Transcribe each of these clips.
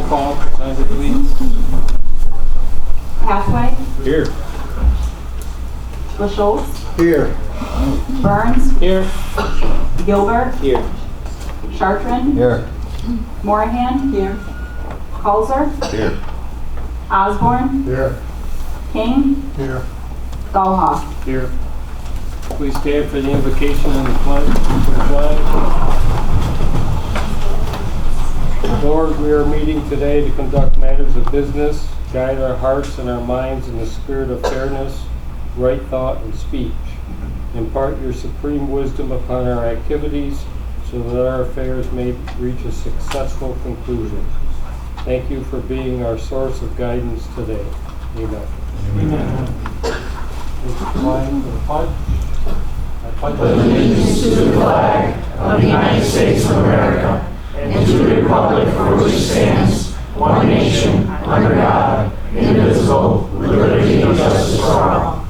call, Cassandra, please. Hathaway, Here. LaSchultz, Here. Burns, Here. Gilbert, Here. Chartrand, Here. Morahan, here. Kulzer, Here. Osborne, Here. King, Here. Gallhoff. Here. Please stand for the invocation and the flag. Lord, we are meeting today to conduct matters of business, guide our hearts and our minds in the spirit of fairness, right thought, and speech. Impart your supreme wisdom upon our activities so that our affairs may reach a successful conclusion. Thank you for being our source of guidance today. Amen. Amen. Flag for the pledge. I pledge allegiance to the flag of the United States of America and to the republic for which it stands, one nation, under God, indivisible, with liberty and justice for all.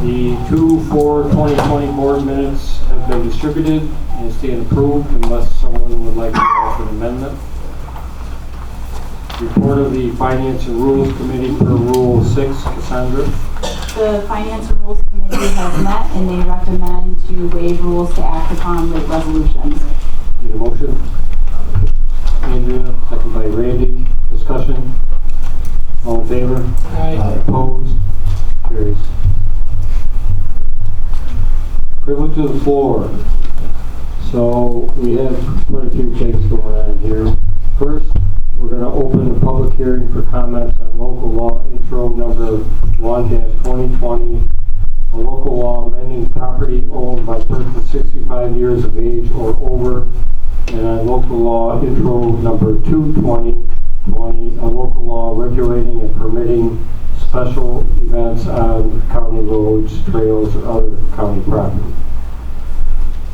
The 2/4/2020 board minutes have been distributed and stand approved unless someone would like to offer an amendment. Report of the Finance and Rules Committee per Rule 6, Cassandra. The Finance and Rules Committee has met and they recommend to waive rules to act upon late resolutions. Need a motion? Andrea, second by Randy. Discussion? All in favor? Aye. Opposed? Carries. Privilege of the floor. So we have quite a few things going on here. First, we're going to open the public hearing for comments on local law intro number 1-2020, a local law amending property owned by persons 65 years of age or over, and on local law intro number 2/2020, a local law regulating and permitting special events on county roads, trails, or other county property.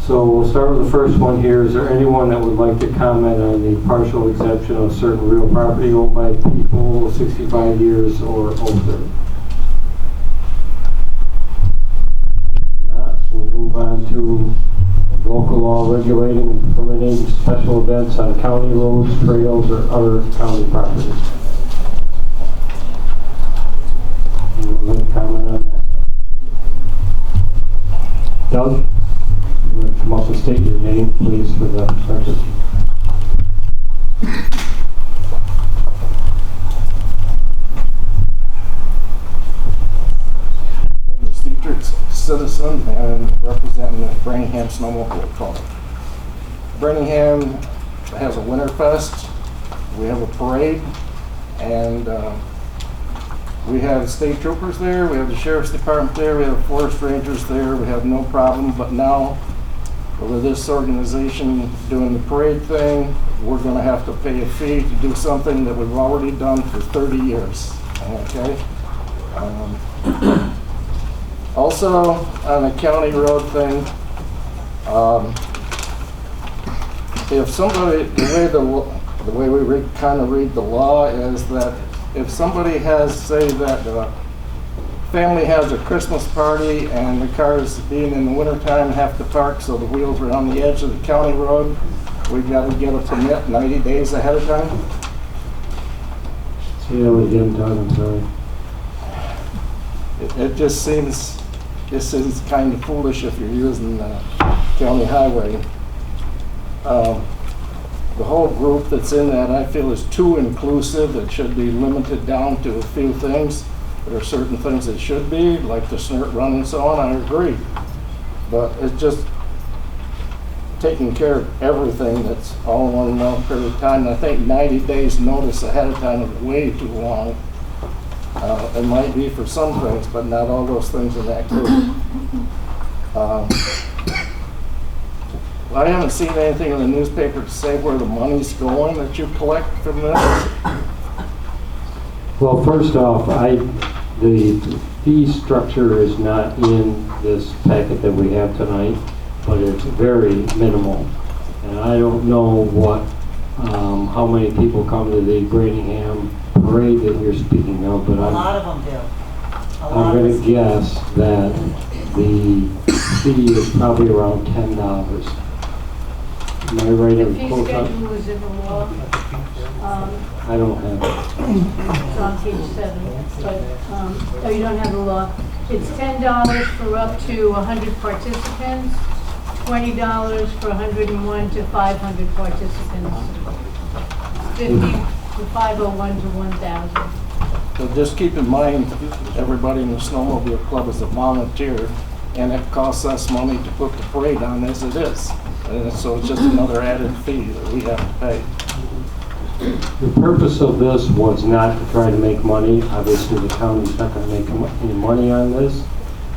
So we'll start with the first one here. Is there anyone that would like to comment on the partial exemption of certain real property owned by people 65 years or older? If not, we'll move on to local law regulating and permitting special events on county roads, trails, or other county property. Anyone like to comment on that? Doug? You want to come up and state your name, please, for the record. I'm a Dietrich citizen and representing the Birmingham Snowmobile Club. Birmingham has a Winterfest. We have a parade, and we have state troopers there, we have the sheriff's department there, we have forest rangers there, we have no problem. But now, with this organization doing the parade thing, we're going to have to pay a fee to do something that we've already done for 30 years. Okay? Also, on the county road thing, if somebody, the way we kind of read the law is that if somebody has, say that family has a Christmas party and the cars being in the wintertime have to park so the wheels are on the edge of the county road, we've got to get a permit 90 days ahead of time. Say that again, Doug, I'm sorry. It just seems, this is kind of foolish if you're using the county highway. The whole group that's in that, I feel, is too inclusive. It should be limited down to a few things. There are certain things that should be, like the snort run and so on, I agree. But it's just taking care of everything that's all in one long period of time. And I think 90 days notice ahead of time is way too long. It might be for some things, but not all those things in that group. I haven't seen anything in the newspaper to say where the money's going that you collect from this. Well, first off, the fee structure is not in this packet that we have tonight, but it's very minimal. And I don't know what, how many people come to the Birmingham parade that you're speaking of, but A lot of them do. I'm going to guess that the fee is probably around $10. Am I right? The in fee quote that? schedule is in the law. I don't have it. It's on page 7, but, oh, you don't have the law. It's $10 for up to 100 participants, $20 for 101 to 500 participants, 50 for 501 to 1,000. So just keep in mind, everybody in the snowmobile club is a volunteer, and it costs us money to put the parade on as it is. And so it's just another added fee that we have to pay. The purpose of this was not to try to make money. Obviously, the county's not going to make any money on this.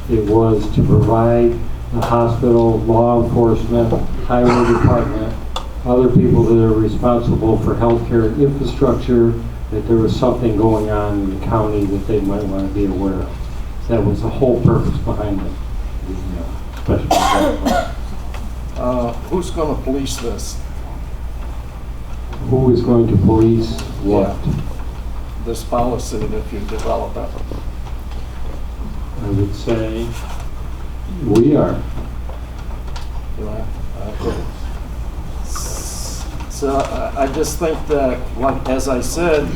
It was to provide the hospital, law enforcement, highway department, other people that are responsible for healthcare infrastructure, that there was something going on in the county that they might want to be aware of. That was the whole purpose behind it. Special event. Who's going to police this? Who is going to police what? This policy that you develop it? I would say we are. Yeah, okay. So I just think that, like, as I said,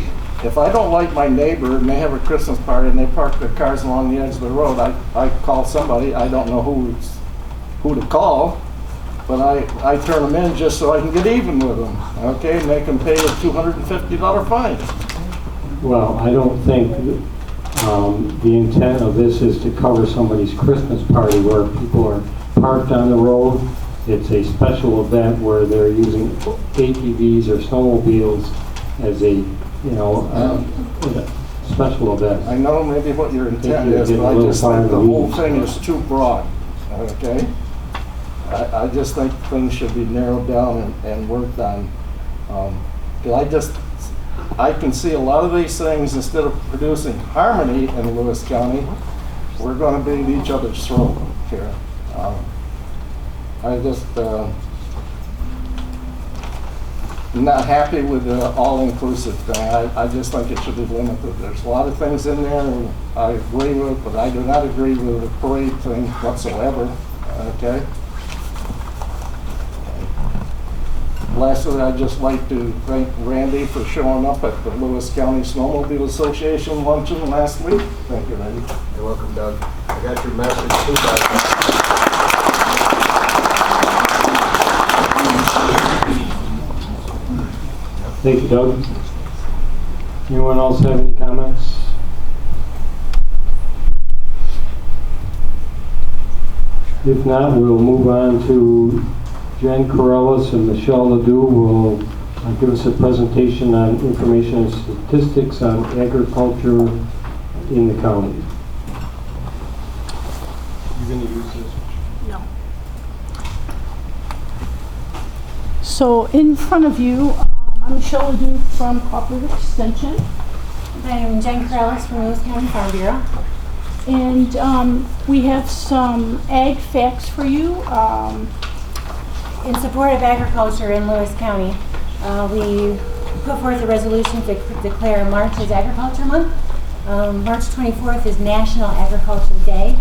if I don't like my neighbor and they have a Christmas party and they park their cars along the edge of the road, I call somebody. I don't know who to call, but I turn them in just so I can get even with them, okay? Make them pay a $250 fine. Well, I don't think the intent of this is to cover somebody's Christmas party where people are parked on the road. It's a special event where they're using ATVs or snowmobiles as a, special event. I know maybe what your intent is, but I just think the whole thing is too broad, okay? I just think things should be narrowed down and worked on. I can see a lot of these things, instead of producing harmony in Lewis County, we're going to be at each other's throat here. I just not happy with the all-inclusive thing. I just think it should be limited. There's a lot of things in there I agree with, but I do not agree with the parade thing whatsoever, okay? Lastly, I'd just like to thank Randy for showing up at the Lewis County Snowmobile Association luncheon last week. Thank you, Randy. You're welcome, Doug. I got your message too, Doug. Thank you, Doug. Anyone else have any comments? If not, we'll move on to Jen Corrales and Michelle Ledoux will give us a presentation on information and statistics on agriculture in the county. You're going to use this? No. So in front of you, I'm Michelle Ledoux from Cooperative Extension. I'm Jen Corrales from Lewis County Farm Bureau. And we have some ag facts for you. In support of agriculture in Lewis County, we put forth a resolution to declare March as Agriculture Month. March 24th is National Agriculture Day,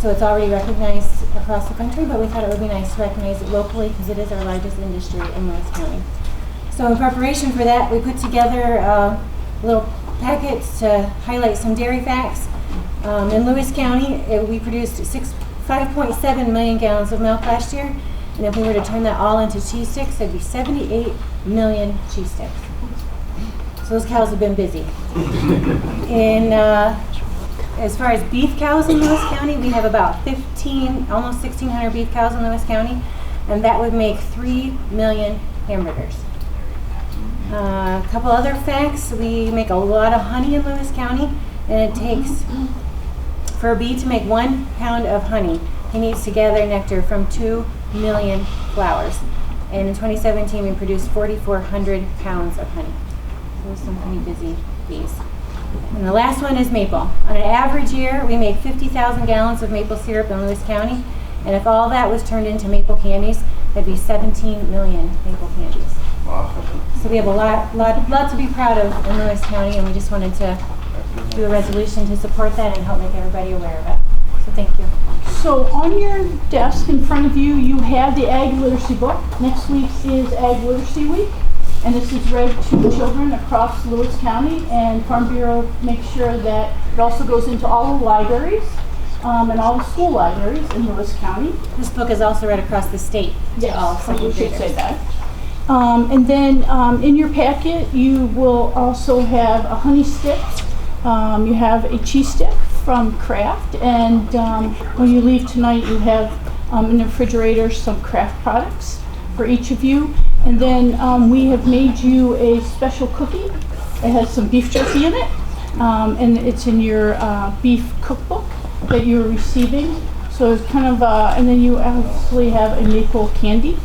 so it's already recognized across the country, but we thought it would be nice to recognize it locally because it is our largest industry in Lewis County. So in preparation for that, we put together little packets to highlight some dairy facts. In Lewis County, we produced 5.7 million gallons of milk last year. And if we were to turn that all into cheese sticks, there'd be 78 million cheese sticks. So those cows have been busy. In as far as beef cows in Lewis County, we have about almost 1,600 beef cows in Lewis County, and that would make 3 million hamburgers. A couple other facts: we make a lot of honey in Lewis County, and it takes, for a bee to make 1 pound of honey, he needs to gather nectar from 2 million flowers. And in 2017, we produced 4,400 pounds of honey. So some pretty busy bees. And the last one is maple. On an average year, we make 50,000 gallons of maple syrup in Lewis County. And if all that was turned into maple candies, that'd be 17 million maple candies. So we have a lot to be proud of in Lewis County, and we just wanted to do a resolution to support that and help make everybody aware of it. So thank you. So on your desk in front of you, you have the Ag Literacy book. Next week is Ag Literacy Week, and this is read to children across Lewis County, and Farm Bureau makes sure that it also goes into all the libraries and all the school libraries in Lewis County. This book is also read across the state to all So we second should graders. say that. And then in your packet, you will also have a honey stick. You have a cheese stick from Kraft, and when you leave tonight, you have in the refrigerator some Kraft products for each of you. And then we have made you a special cookie. It has some beef jerky in it, and it's in your beef cookbook that you're receiving. So it's kind of, and then you actually have a maple candy.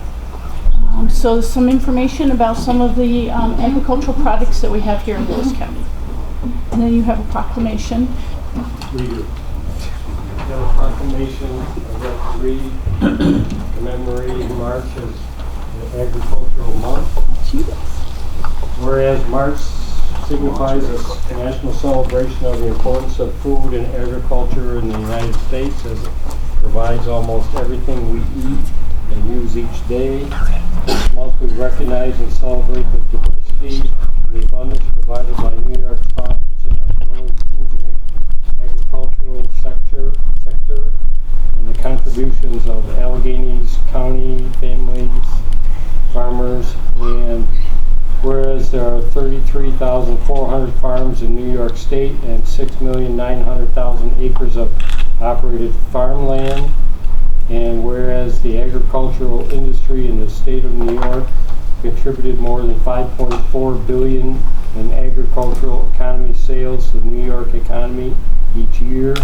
So some information about some of the agricultural products that we have here in Lewis County. And then you have a proclamation. We do. We have a proclamation I'd like to read commemorating March as the Agricultural Month. Whereas March signifies a national celebration of the importance of food and agriculture in the United States, as it provides almost everything we eat and use each day. This month we recognize and celebrate the diversity and the abundance provided by New York's farms and our growing food and agricultural sector and the contributions of Allegheny County families, farmers, and whereas there are 33,400 farms in New York State and 6,900,000 acres of operated farmland, and whereas the agricultural industry in the state of New York contributed more than $5.4 billion in agricultural economy sales to the New York economy each year,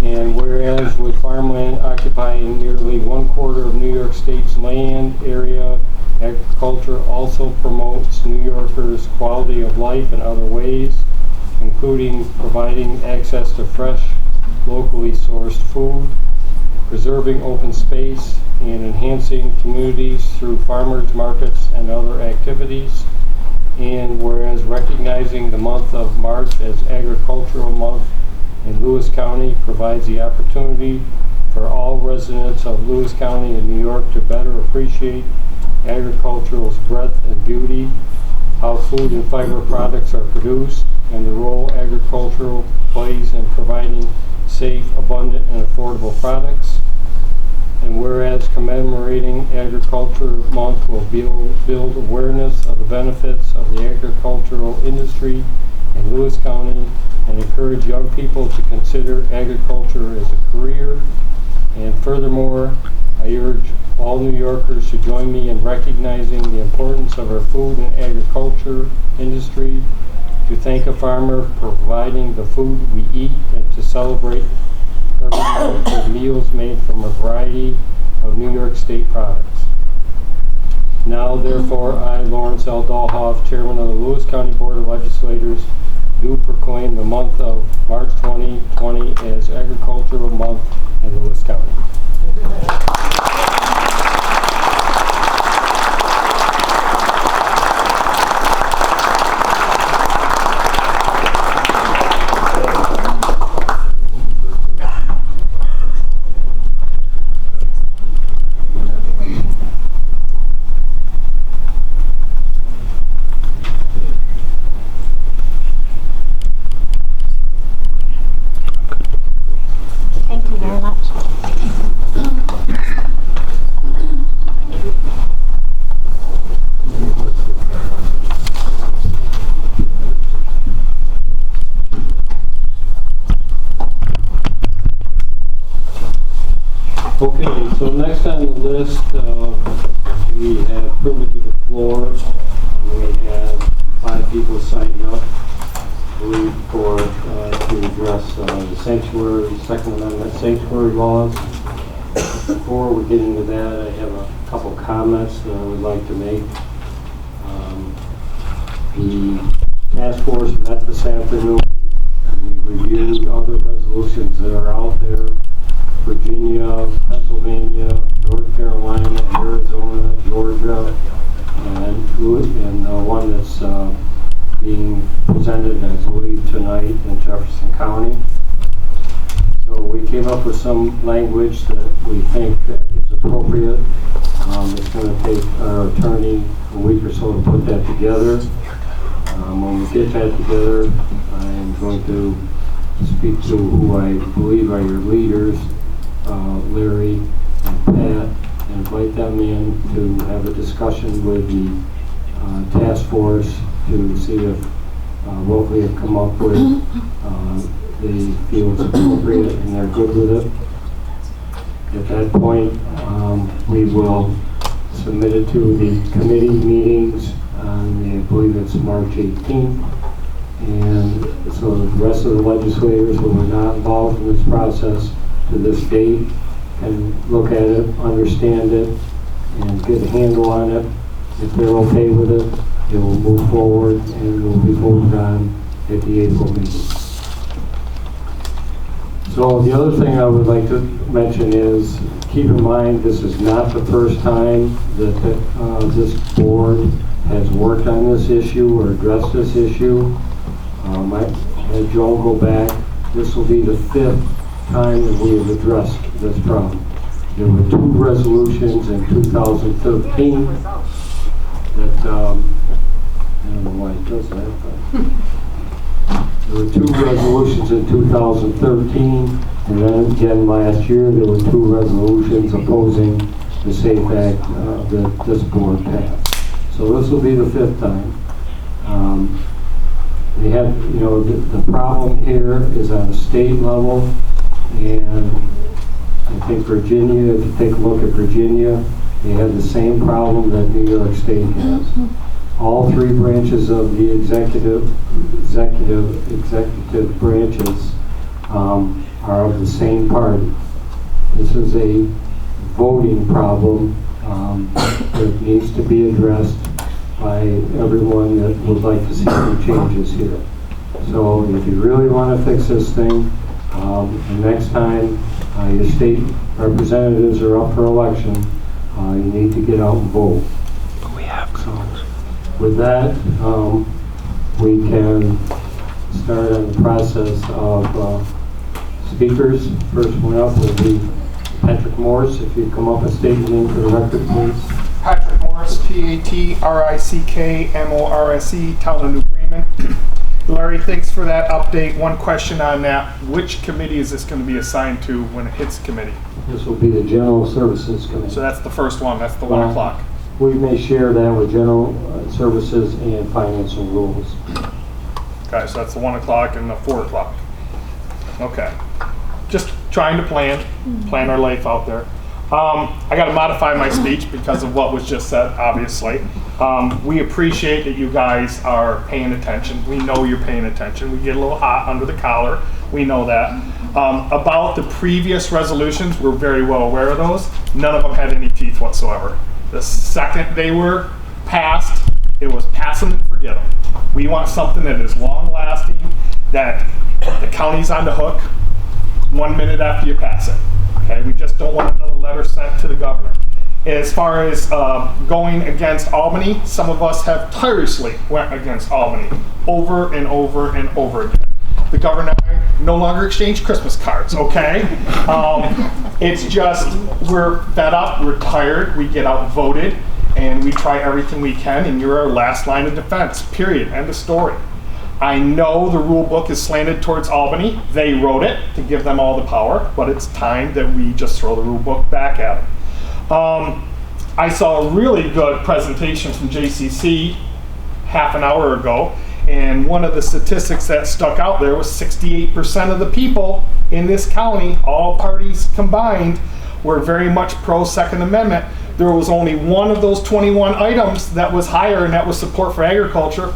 and whereas with farmland occupying nearly 1/4 of New York State's land area, agriculture also promotes New Yorkers' quality of life in other ways, including providing access to fresh, locally sourced food, preserving open space, and enhancing communities through farmers markets and other activities. And whereas recognizing the month of March as Agricultural Month in Lewis County provides the opportunity for all residents of Lewis County and New York to better appreciate agricultural's breadth and beauty, how food and fiber products are produced, and the role agriculture plays in providing safe, abundant, and affordable products. And whereas commemorating Agriculture Month will build awareness of the benefits of the agricultural industry in Lewis County and encourage young people to consider agriculture as a career. And furthermore, I urge all New Yorkers to join me in recognizing the importance of our food and agriculture industry, to thank a farmer for providing the food we eat, and to celebrate every month with meals made from a variety of New York State products. Now, therefore, I, Lawrence L. Dahlhoff, Chairman of the Lewis County Board of Legislators, do proclaim the month of March 2020 as Agricultural Month in Lewis County. Thank you very much. Okay, so next on the list, we have privilege of the floor. We have 5 people signed up, I believe, for to address the sanctuary, Second Amendment sanctuary laws. Before we get into that, I have a couple comments that I would like to make. The task force met this afternoon, and we reviewed other resolutions that are out there. Virginia, Pennsylvania, North Carolina, Arizona, Georgia, and the one that's being presented, I believe, tonight in Jefferson County. So we came up with some language that we think is appropriate. It's going to take our attorney a week or so to put that together. When we get that together, I'm going to speak to who I believe are your leaders, Larry and Pat, and invite them in to have a discussion with the task force to see if what we have come up with they feel is appropriate and they're good with it. At that point, we will submit it to the committee meetings on, I believe it's March 18th. And so the rest of the legislators who are not involved in this process to this date can look at it, understand it, and get a handle on it. If they're okay with it, it will move forward and will be voted on at the April meeting. So the other thing I would like to mention is, keep in mind this is not the first time that this board has worked on this issue or addressed this issue. I had Joan go back. This will be the 5th time that we have addressed this problem. There were 2 resolutions in 2013 that, I don't know why it does that, but there were 2 resolutions in 2013, and then again last year there were 2 resolutions opposing the SAFE Act that this board passed. So this will be the 5th time. We have, the problem here is on a state level, and I think Virginia, if you take a look at Virginia, they have the same problem that New York State has. All 3 branches of the executive branches are of the same party. This is a voting problem that needs to be addressed by everyone that would like to see some changes here. So if you really want to fix this thing, the next time your state representatives are up for election, you need to get out and vote. So with that, we can start on the process of speakers. First one up will be Patrick Morris. If you come up and state your name for the record, please. Patrick Morris, P-A-T-R-I-C-K-M-O-R-S-E, Town of New Bremen. Larry, thanks for that update. One question on that. Which committee is this going to be assigned to when it hits committee? This will be the General Services Committee. So that's the first one. That's the 1 o'clock. We may share that with General Services and Finance and Rules. Okay, so that's the 1 o'clock and the 4 o'clock. Okay. Just trying to plan our life out there. I got to modify my speech because of what was just said, obviously. We appreciate that you guys are paying attention. We know you're paying attention. We get a little hot under the collar. We know that. About the previous resolutions, we're very well aware of those. None of them had any teeth whatsoever. The second they were passed, it was pass them and forget them. We want something that is long-lasting, that the county's on the hook 1 minute after you pass it. Okay, we just don't want another letter sent to the governor. As far as going against Albany, some of us have tirelessly went against Albany over and over and over again. The governor and I no longer exchange Christmas cards, okay? It's just, we're fed up, we're tired, we get outvoted, and we try everything we can, and you're our last line of defense, period, end of story. I know the rule book is slanted towards Albany. They wrote it to give them all the power, but it's time that we just throw the rule book back at them. I saw a really good presentation from JCC half an hour ago, and one of the statistics that stuck out there was 68% of the people in this county, all parties combined, were very much pro Second Amendment. There was only one of those 21 items that was higher, and that was support for agriculture.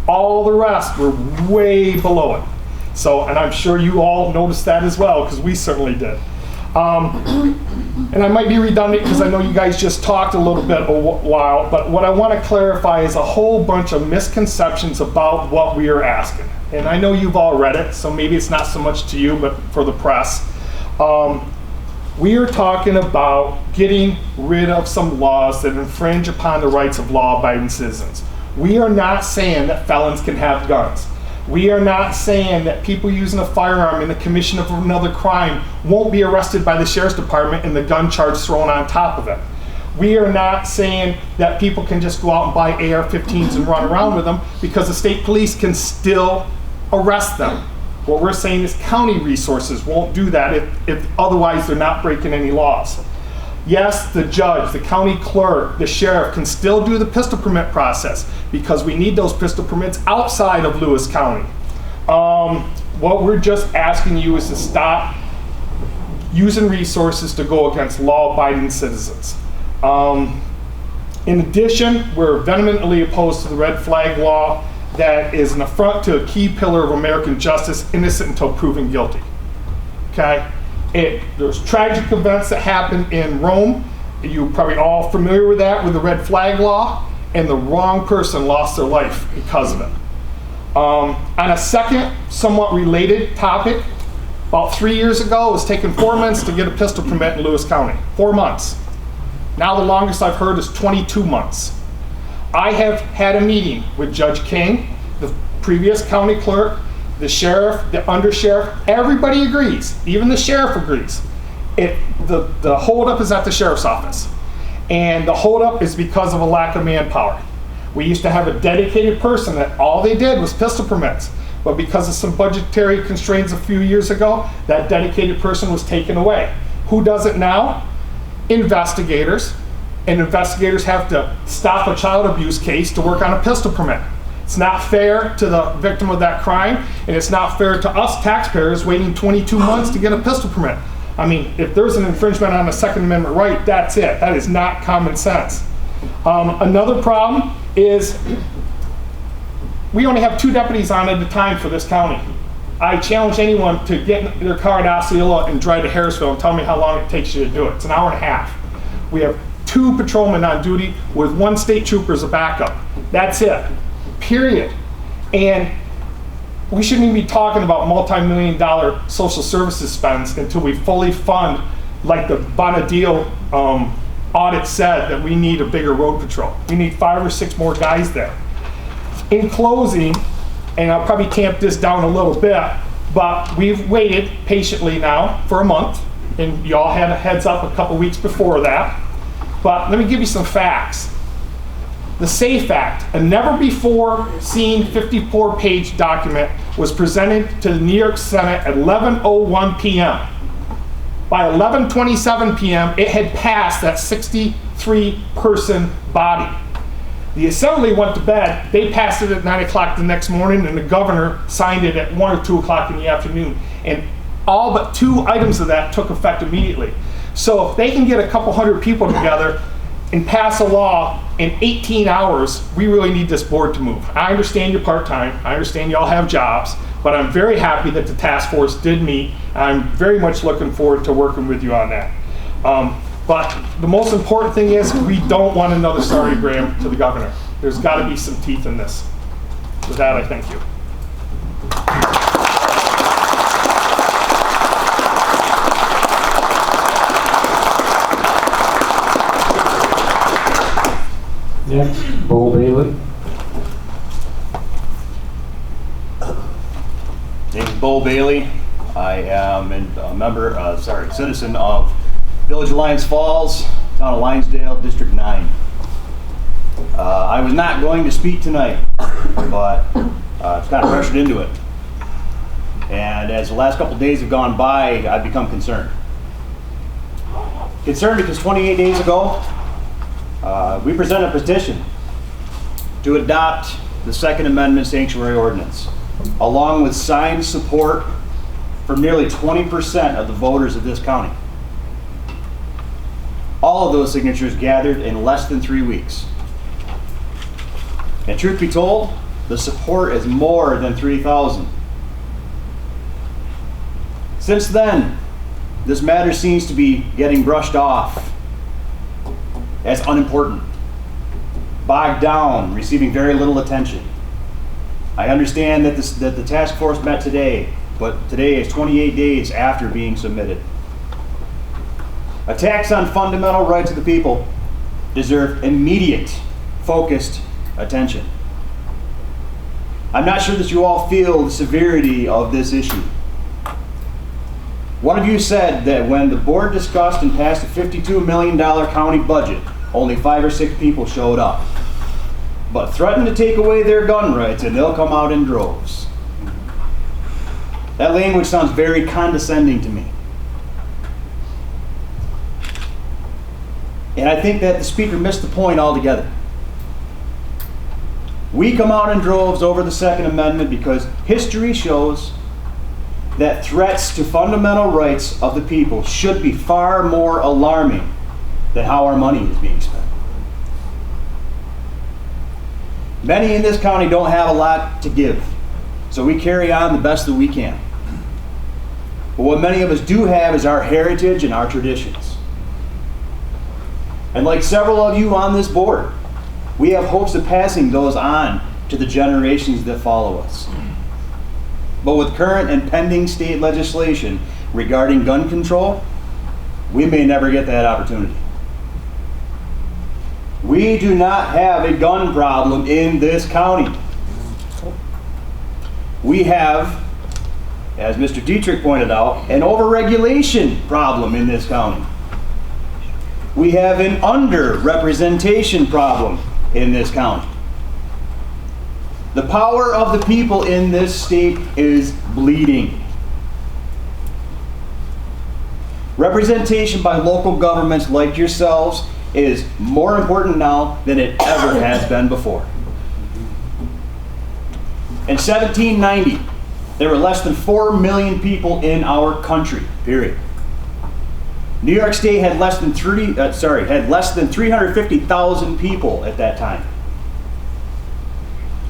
All the rest were way below it. So, and I'm sure you all noticed that as well, because we certainly did. And I might be redundant because I know you guys just talked a little bit a while, but what I want to clarify is a whole bunch of misconceptions about what we are asking. And I know you've all read it, so maybe it's not so much to you, but for the press. We are talking about getting rid of some laws that infringe upon the rights of law-abiding citizens. We are not saying that felons can have guns. We are not saying that people using a firearm in the commission of another crime won't be arrested by the sheriff's department and the gun charge thrown on top of it. We are not saying that people can just go out and buy AR-15s and run around with them, because the state police can still arrest them. What we're saying is county resources won't do that if otherwise they're not breaking any laws. Yes, the judge, the county clerk, the sheriff can still do the pistol permit process, because we need those pistol permits outside of Lewis County. What we're just asking you is to stop using resources to go against law-abiding citizens. In addition, we're vehemently opposed to the red flag law that is an affront to a key pillar of American justice, innocent until proven guilty. Okay? There's tragic events that happened in Rome. You're probably all familiar with that, with the red flag law, and the wrong person lost their life because of it. On a second, somewhat related topic, about 3 years ago, it was taking 4 months to get a pistol permit in Lewis County. 4 months. Now the longest I've heard is 22 months. I have had a meeting with Judge King, the previous county clerk, the sheriff, the undersheriff. Everybody agrees. Even the sheriff agrees. The holdup is at the sheriff's office. And the holdup is because of a lack of manpower. We used to have a dedicated person that all they did was pistol permits. But because of some budgetary constraints a few years ago, that dedicated person was taken away. Who does it now? Investigators. And investigators have to stop a child abuse case to work on a pistol permit. It's not fair to the victim of that crime, and it's not fair to us taxpayers waiting 22 months to get a pistol permit. I mean, if there's an infringement on a Second Amendment right, that's it. That is not common sense. Another problem is we only have 2 deputies on at a time for this county. I challenge anyone to get in their car at Osceola and drive to Harrisville and tell me how long it takes you to do it. It's an hour and a half. We have 2 patrolmen on duty with 1 state trooper as a backup. That's it, period. And we shouldn't even be talking about multi-million-dollar social services spends until we fully fund, like the Bonadil audit said, that we need a bigger road patrol. We need 5 or 6 more guys there. In closing, and I'll probably tamp this down a little bit, but we've waited patiently now for a month, and y'all had a heads up a couple weeks before that. But let me give you some facts. The SAFE Act, a never-before-seen 54-page document, was presented to the New York Senate at 11:01 p.m. By 11:27 p.m., it had passed that 63-person body. The Assembly went to bed. They passed it at 9 o'clock the next morning, and the governor signed it at 1 or 2 o'clock in the afternoon. And all but 2 items of that took effect immediately. So if they can get a couple hundred people together and pass a law in 18 hours, we really need this board to move. I understand you're part-time. I understand y'all have jobs. But I'm very happy that the task force did meet. I'm very much looking forward to working with you on that. But the most important thing is we don't want another sorrygram to the governor. There's got to be some teeth in this. With that, I thank you. Next, Bo Bailey. Name is Bo Bailey. I am a citizen of Village of Lyons Falls, town of Lionsdale, District 9. I was not going to speak tonight, but I've kind of pressured into it. And as the last couple days have gone by, I've become concerned. Concerned because 28 days ago, we presented a petition to adopt the Second Amendment Sanctuary Ordinance, along with signed support from nearly 20% of the voters of this county. All of those signatures gathered in less than 3 weeks. And truth be told, the support is more than 3,000. Since then, this matter seems to be getting brushed off as unimportant, bogged down, receiving very little attention. I understand that the task force met today, but today is 28 days after being submitted. Attacks on fundamental rights of the people deserve immediate, focused attention. I'm not sure that you all feel the severity of this issue. One of you said that when the board discussed and passed a $52 million county budget, only 5 or 6 people showed up. But threaten to take away their gun rights and they'll come out in droves. That language sounds very condescending to me. And I think that the speaker missed the point altogether. We come out in droves over the Second Amendment because history shows that threats to fundamental rights of the people should be far more alarming than how our money is being spent. Many in this county don't have a lot to give, so we carry on the best that we can. But what many of us do have is our heritage and our traditions. And like several of you on this board, we have hopes of passing those on to the generations that follow us. But with current and pending state legislation regarding gun control, we may never get that opportunity. We do not have a gun problem in this county. We have, as Mr. Dietrich pointed out, an overregulation problem in this county. We have an underrepresentation problem in this county. The power of the people in this state is bleeding. Representation by local governments like yourselves is more important now than it ever has been before. In 1790, there were less than 4 million people in our country, period. New York State had less than 350,000 people at that time.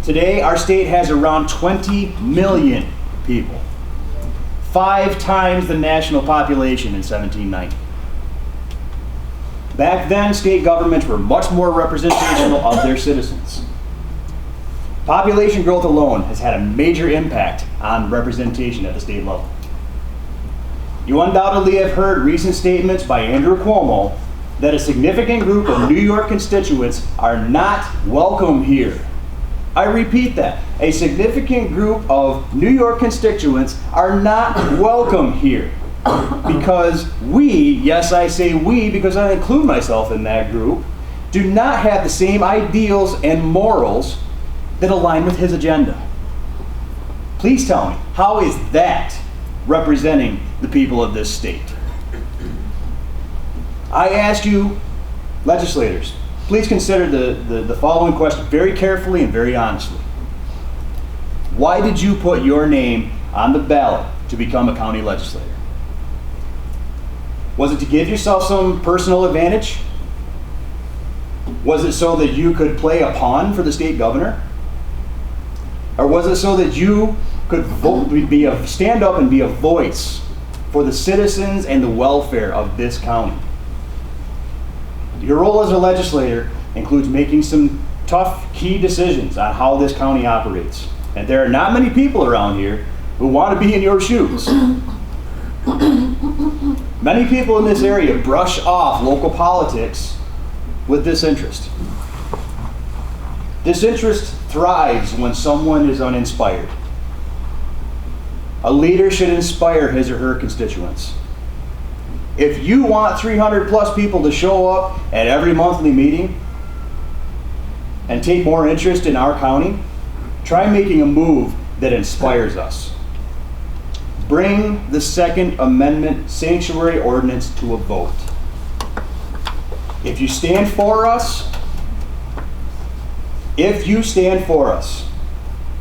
Today, our state has around 20 million people, 5 times the national population in 1790. Back then, state governments were much more representational of their citizens. Population growth alone has had a major impact on representation at the state level. You undoubtedly have heard recent statements by Andrew Cuomo that a significant group of New York constituents are not welcome here. I repeat that. A significant group of New York constituents are not welcome here because we, yes I say we because I include myself in that group, do not have the same ideals and morals that align with his agenda. Please tell me, how is that representing the people of this state? I ask you, legislators, please consider the following question very carefully and very honestly. Why did you put your name on the ballot to become a county legislator? Was it to give yourself some personal advantage? Was it so that you could play a pawn for the state governor? Or was it so that you could stand up and be a voice for the citizens and the welfare of this county? Your role as a legislator includes making some tough, key decisions on how this county operates. And there are not many people around here who want to be in your shoes. Many people in this area brush off local politics with disinterest. Disinterest thrives when someone is uninspired. A leader should inspire his or her constituents. If you want 300 plus people to show up at every monthly meeting and take more interest in our county, try making a move that inspires us. Bring the Second Amendment sanctuary ordinance to a vote. If you stand for us,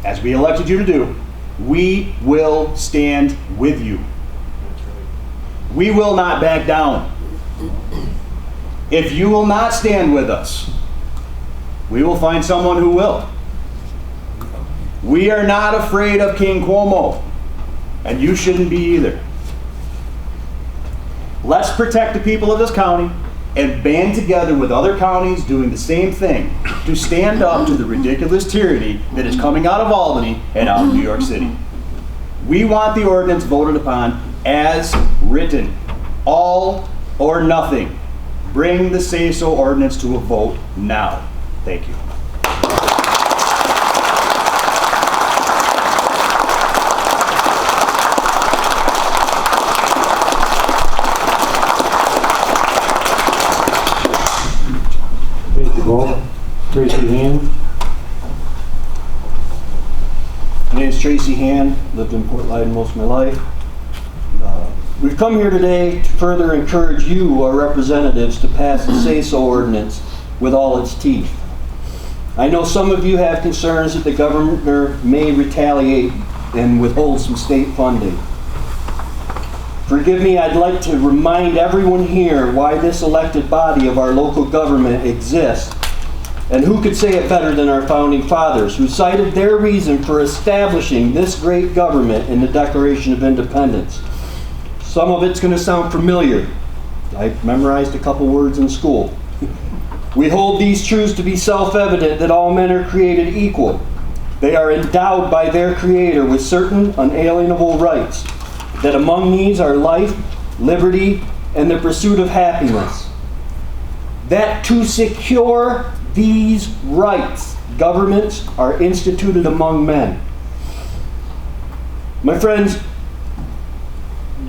as we elected you to do, we will stand with you. We will not back down. If you will not stand with us, we will find someone who will. We are not afraid of King Cuomo, and you shouldn't be either. Let's protect the people of this county and band together with other counties doing the same thing to stand up to the ridiculous tyranny that is coming out of Albany and out of New York City. We want the ordinance voted upon as written. All or nothing. Bring the say-so ordinance to a vote now. Thank you. Take the vote. Tracy Hand. My name is Tracy Hand, lived in Port Lyden most of my life. We've come here today to further encourage you, our representatives, to pass the say-so ordinance with all its teeth. I know some of you have concerns that the governor may retaliate and withhold some state funding. Forgive me, I'd like to remind everyone here why this elected body of our local government exists. And who could say it better than our founding fathers, who cited their reason for establishing this great government in the Declaration of Independence. Some of it's going to sound familiar. I memorized a couple words in school. We hold these truths to be self-evident that all men are created equal. They are endowed by their Creator with certain unalienable rights, that among these are life, liberty, and the pursuit of happiness. That to secure these rights, governments are instituted among men. My friends,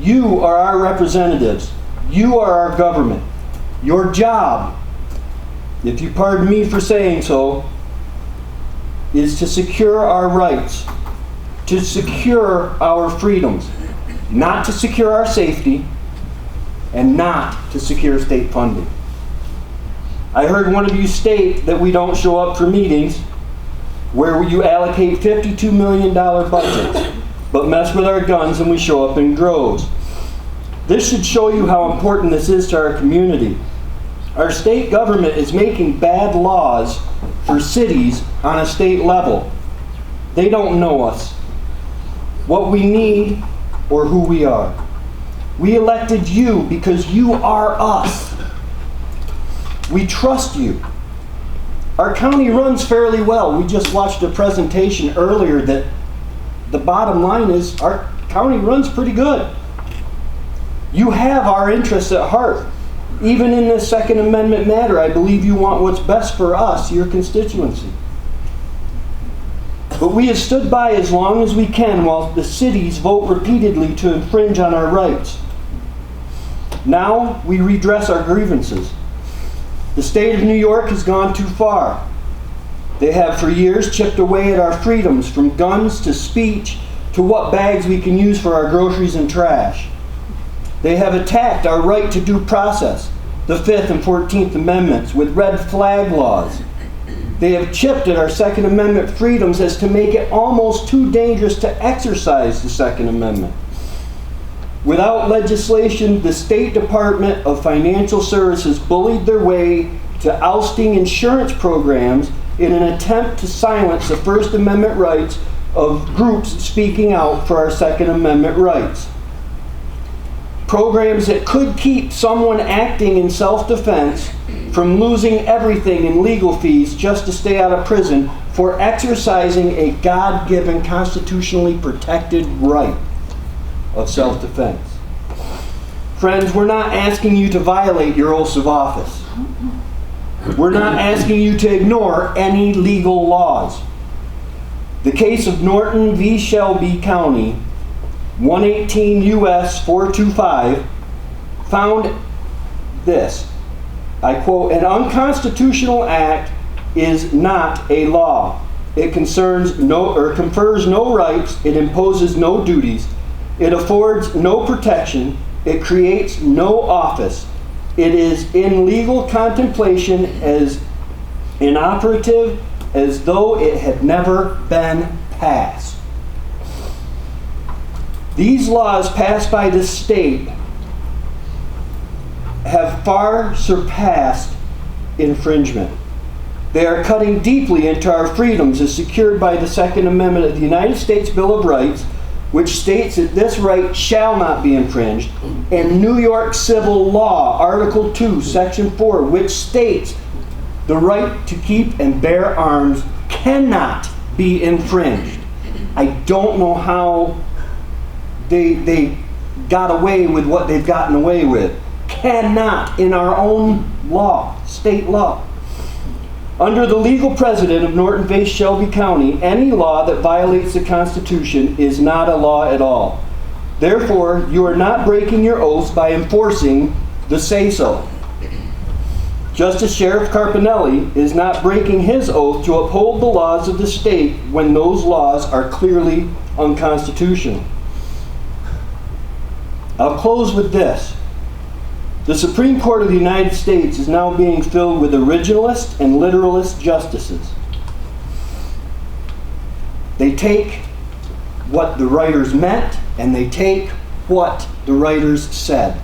you are our representatives. You are our government. Your job, if you pardon me for saying so, is to secure our rights, to secure our freedoms, not to secure our safety, and not to secure state funding. I heard one of you state that we don't show up for meetings where you allocate $52 million budgets, but mess with our guns and we show up in droves. This should show you how important this is to our community. Our state government is making bad laws for cities on a state level. They don't know us, what we need, or who we are. We elected you because you are us. We trust you. Our county runs fairly well. We just watched a presentation earlier that the bottom line is our county runs pretty good. You have our interests at heart. Even in this Second Amendment matter, I believe you want what's best for us, your constituency. But we have stood by as long as we can while the cities vote repeatedly to infringe on our rights. Now we redress our grievances. The state of New York has gone too far. They have for years chipped away at our freedoms, from guns to speech to what bags we can use for our groceries and trash. They have attacked our right to due process, the 5th and 14th Amendments, with red flag laws. They have chipped at our Second Amendment freedoms as to make it almost too dangerous to exercise the Second Amendment. Without legislation, the State Department of Financial Services bullied their way to ousting insurance programs in an attempt to silence the First Amendment rights of groups speaking out for our Second Amendment rights. Programs that could keep someone acting in self-defense from losing everything in legal fees just to stay out of prison for exercising a God-given, constitutionally protected right of self-defense. Friends, we're not asking you to violate your oaths of office. We're not asking you to ignore any legal laws. The case of Norton v. Shelby County, 118 U.S. 425, found this. I quote, "An unconstitutional act is not a law. It confers no rights. It imposes no duties. It affords no protection. It creates no office. It is in legal contemplation as inoperative as though it had never been passed." These laws passed by the state have far surpassed infringement. They are cutting deeply into our freedoms as secured by the Second Amendment of the United States Bill of Rights, which states that this right shall not be infringed, and New York Civil Law, Article 2, Section 4, which states the right to keep and bear arms cannot be infringed. I don't know how they got away with what they've gotten away with. cannot, in our own law, state law. Under the legal precedent of Norton-based Shelby County, any law that violates the Constitution is not a law at all. Therefore, you are not breaking your oaths by enforcing the say-so. Justice Sheriff Carpinelli is not breaking his oath to uphold the laws of the state when those laws are clearly unconstitutional. I'll close with this. The Supreme Court of the United States is now being filled with originalist and literalist justices. They take what the writers meant and they take what the writers said,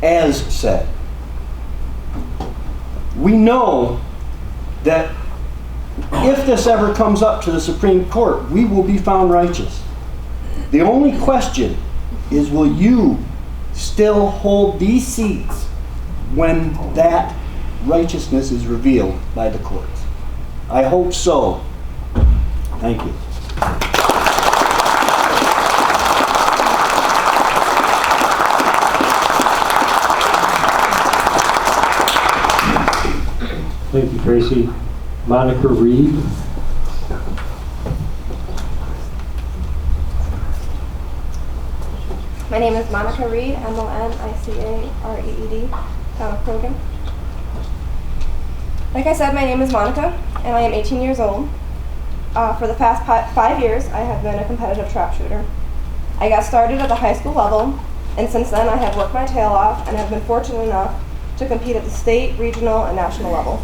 as said. We know that if this ever comes up to the Supreme Court, we will be found righteous. The only question is, will you still hold these seats when that righteousness is revealed by the courts? I hope so. Thank you. Thank you, Tracy. Monica Reed. My name is Monica Reed, M-O-N-I-C-A-R-E-E-D, town of Krogan. Like I said, my name is Monica, and I am 18 years old. For the past 5 years, I have been a competitive trap shooter. I got started at the high school level, and since then I have worked my tail off and have been fortunate enough to compete at the state, regional, and national level.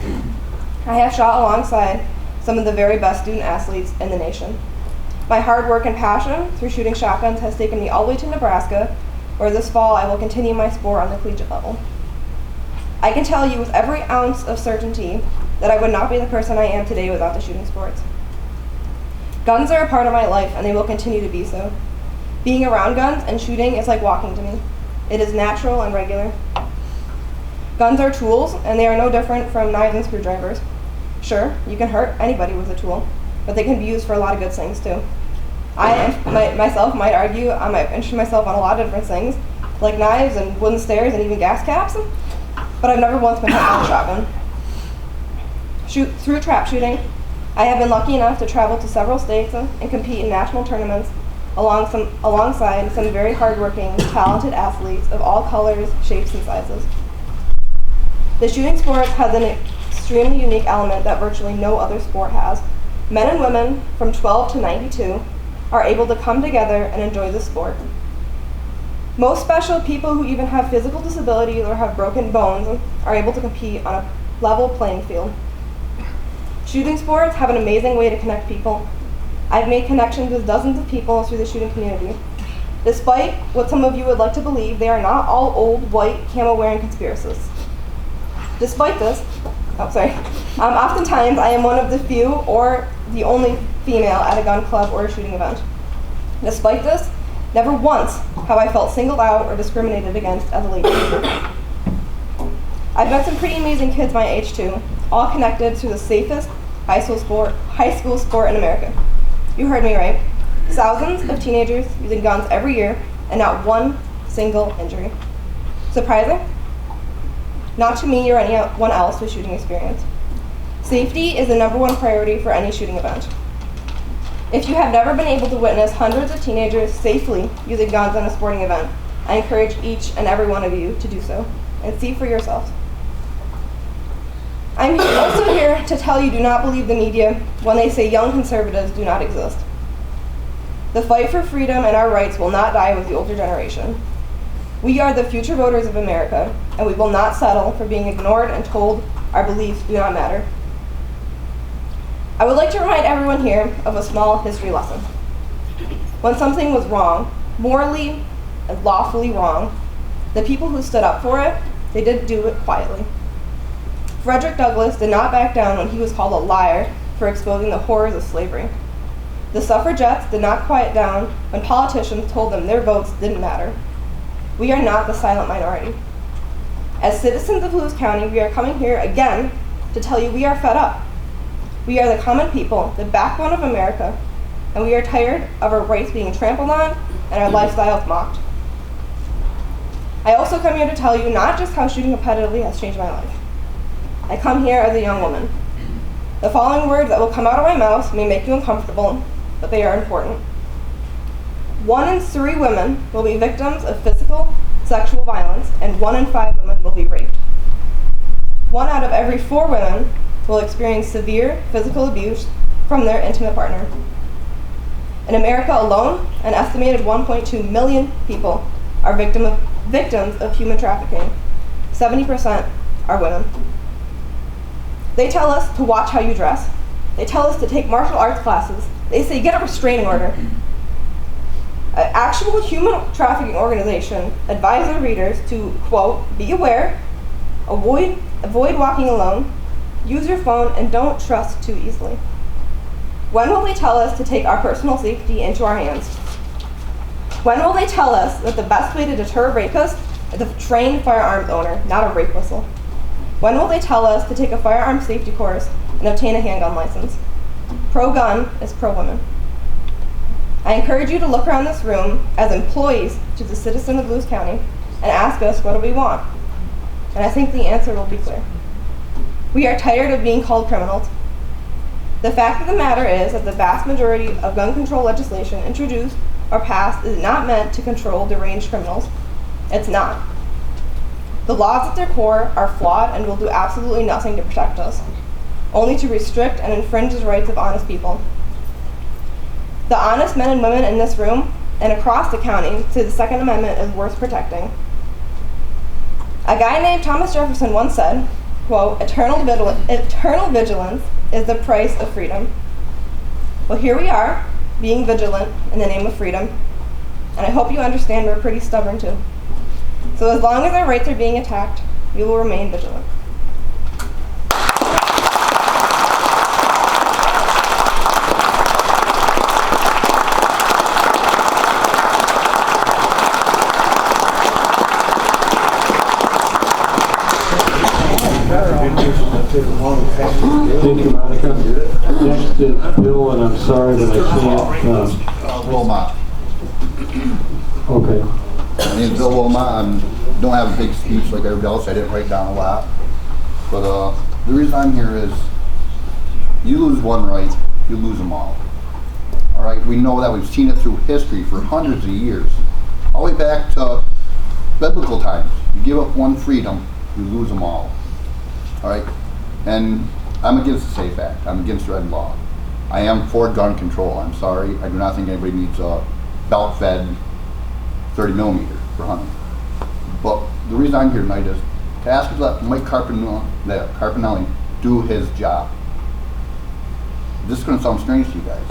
I have shot alongside some of the very best student athletes in the nation. My hard work and passion through shooting shotguns has taken me all the way to Nebraska, where this fall I will continue my sport on the collegiate level. I can tell you with every ounce of certainty that I would not be the person I am today without the shooting sports. Guns are a part of my life, and they will continue to be so. Being around guns and shooting is like walking to me. It is natural and regular. Guns are tools, and they are no different from knives and screwdrivers. Sure, you can hurt anybody with a tool, but they can be used for a lot of good things too. I myself might argue I might interest myself on a lot of different things, like knives and wooden stairs and even gas caps, but I've never once been hit by a shotgun. Through trap shooting, I have been lucky enough to travel to several states and compete in national tournaments alongside some very hardworking, talented athletes of all colors, shapes, and sizes. The shooting sport has an extremely unique element that virtually no other sport has. Men and women from 12 to 92 are able to come together and enjoy the sport. Most special people who even have physical disabilities or have broken bones are able to compete on a level playing field. Shooting sports have an amazing way to connect people. I've made connections with dozens of people through the shooting community. Despite what some of you would like to believe, they are not all old, white, camo-wearing conspiracists. Despite this, oftentimes I am one of the few or the only female at a gun club or a shooting event. Despite this, never once have I felt singled out or discriminated against as a lady. I've met some pretty amazing kids my age too, all connected to the safest high school sport in America. You heard me right. Thousands of teenagers using guns every year and not one single injury. Surprising? Not to me or anyone else with shooting experience. Safety is the #1 priority for any shooting event. If you have never been able to witness hundreds of teenagers safely using guns on a sporting event, I encourage each and every one of you to do so and see for yourselves. I'm also here to tell you, do not believe the media when they say young conservatives do not exist. The fight for freedom and our rights will not die with the older generation. We are the future voters of America, and we will not settle for being ignored and told our beliefs do not matter. I would like to remind everyone here of a small history lesson. When something was wrong, morally and lawfully wrong, the people who stood up for it, they did do it quietly. Frederick Douglass did not back down when he was called a liar for exposing the horrors of slavery. The suffragettes did not quiet down when politicians told them their votes didn't matter. We are not the silent minority. As citizens of Lewis County, we are coming here again to tell you we are fed up. We are the common people, the backbone of America, and we are tired of our rights being trampled on and our lifestyles mocked. I also come here to tell you not just how shooting competitively has changed my life. I come here as a young woman. The following words that will come out of my mouth may make you uncomfortable, but they are important. 1 in 3 women will be victims of physical, sexual violence, and 1 in 5 women will be raped. 1 out of every 4 women will experience severe physical abuse from their intimate partner. In America alone, an estimated 1.2 million people are victims of human trafficking. 70% are women. They tell us to watch how you dress. They tell us to take martial arts classes. They say get a restraining order. An actual human trafficking organization advises their readers to, quote, be aware, avoid walking alone, use your phone, and don't trust too easily. When will they tell us to take our personal safety into our hands? When will they tell us that the best way to deter a rapist is a trained firearms owner, not a rape whistle? When will they tell us to take a firearm safety course and obtain a handgun license? Pro-gun is pro-women. I encourage you to look around this room as employees to the citizen of Lewis County and ask us what do we want. And I think the answer will be clear. We are tired of being called criminals. The fact of the matter is that the vast majority of gun control legislation introduced or passed is not meant to control deranged criminals. It's not. The laws at their core are flawed and will do absolutely nothing to protect us, only to restrict and infringe the rights of honest people. The honest men and women in this room and across the county say the Second Amendment is worth protecting. A guy named Thomas Jefferson once said, quote, eternal vigilance is the price of freedom. Well, here we are, being vigilant in the name of freedom, and I hope you understand we're pretty stubborn too. So as long as our rights are being attacked, we will remain vigilant. Thank you, Monica. Next is Bill, and I'm sorry that I can't. Wilmot. Okay. My name's Bill Wilmot. I don't have a big speech like everybody else. I didn't write down a lot. But the reason I'm here is you lose one right, you lose them all. All right, we know that. We've seen it through history for hundreds of years. All the way back to biblical times. You give up one freedom, you lose them all. All right, and I'm against the SAFE Act. I'm against red law. I am for gun control. I'm sorry. I do not think anybody needs a belt-fed 30 millimeter for hunting. But the reason I'm here tonight is to ask you to let Mike Carpinelli do his job. This is going to sound strange to you guys.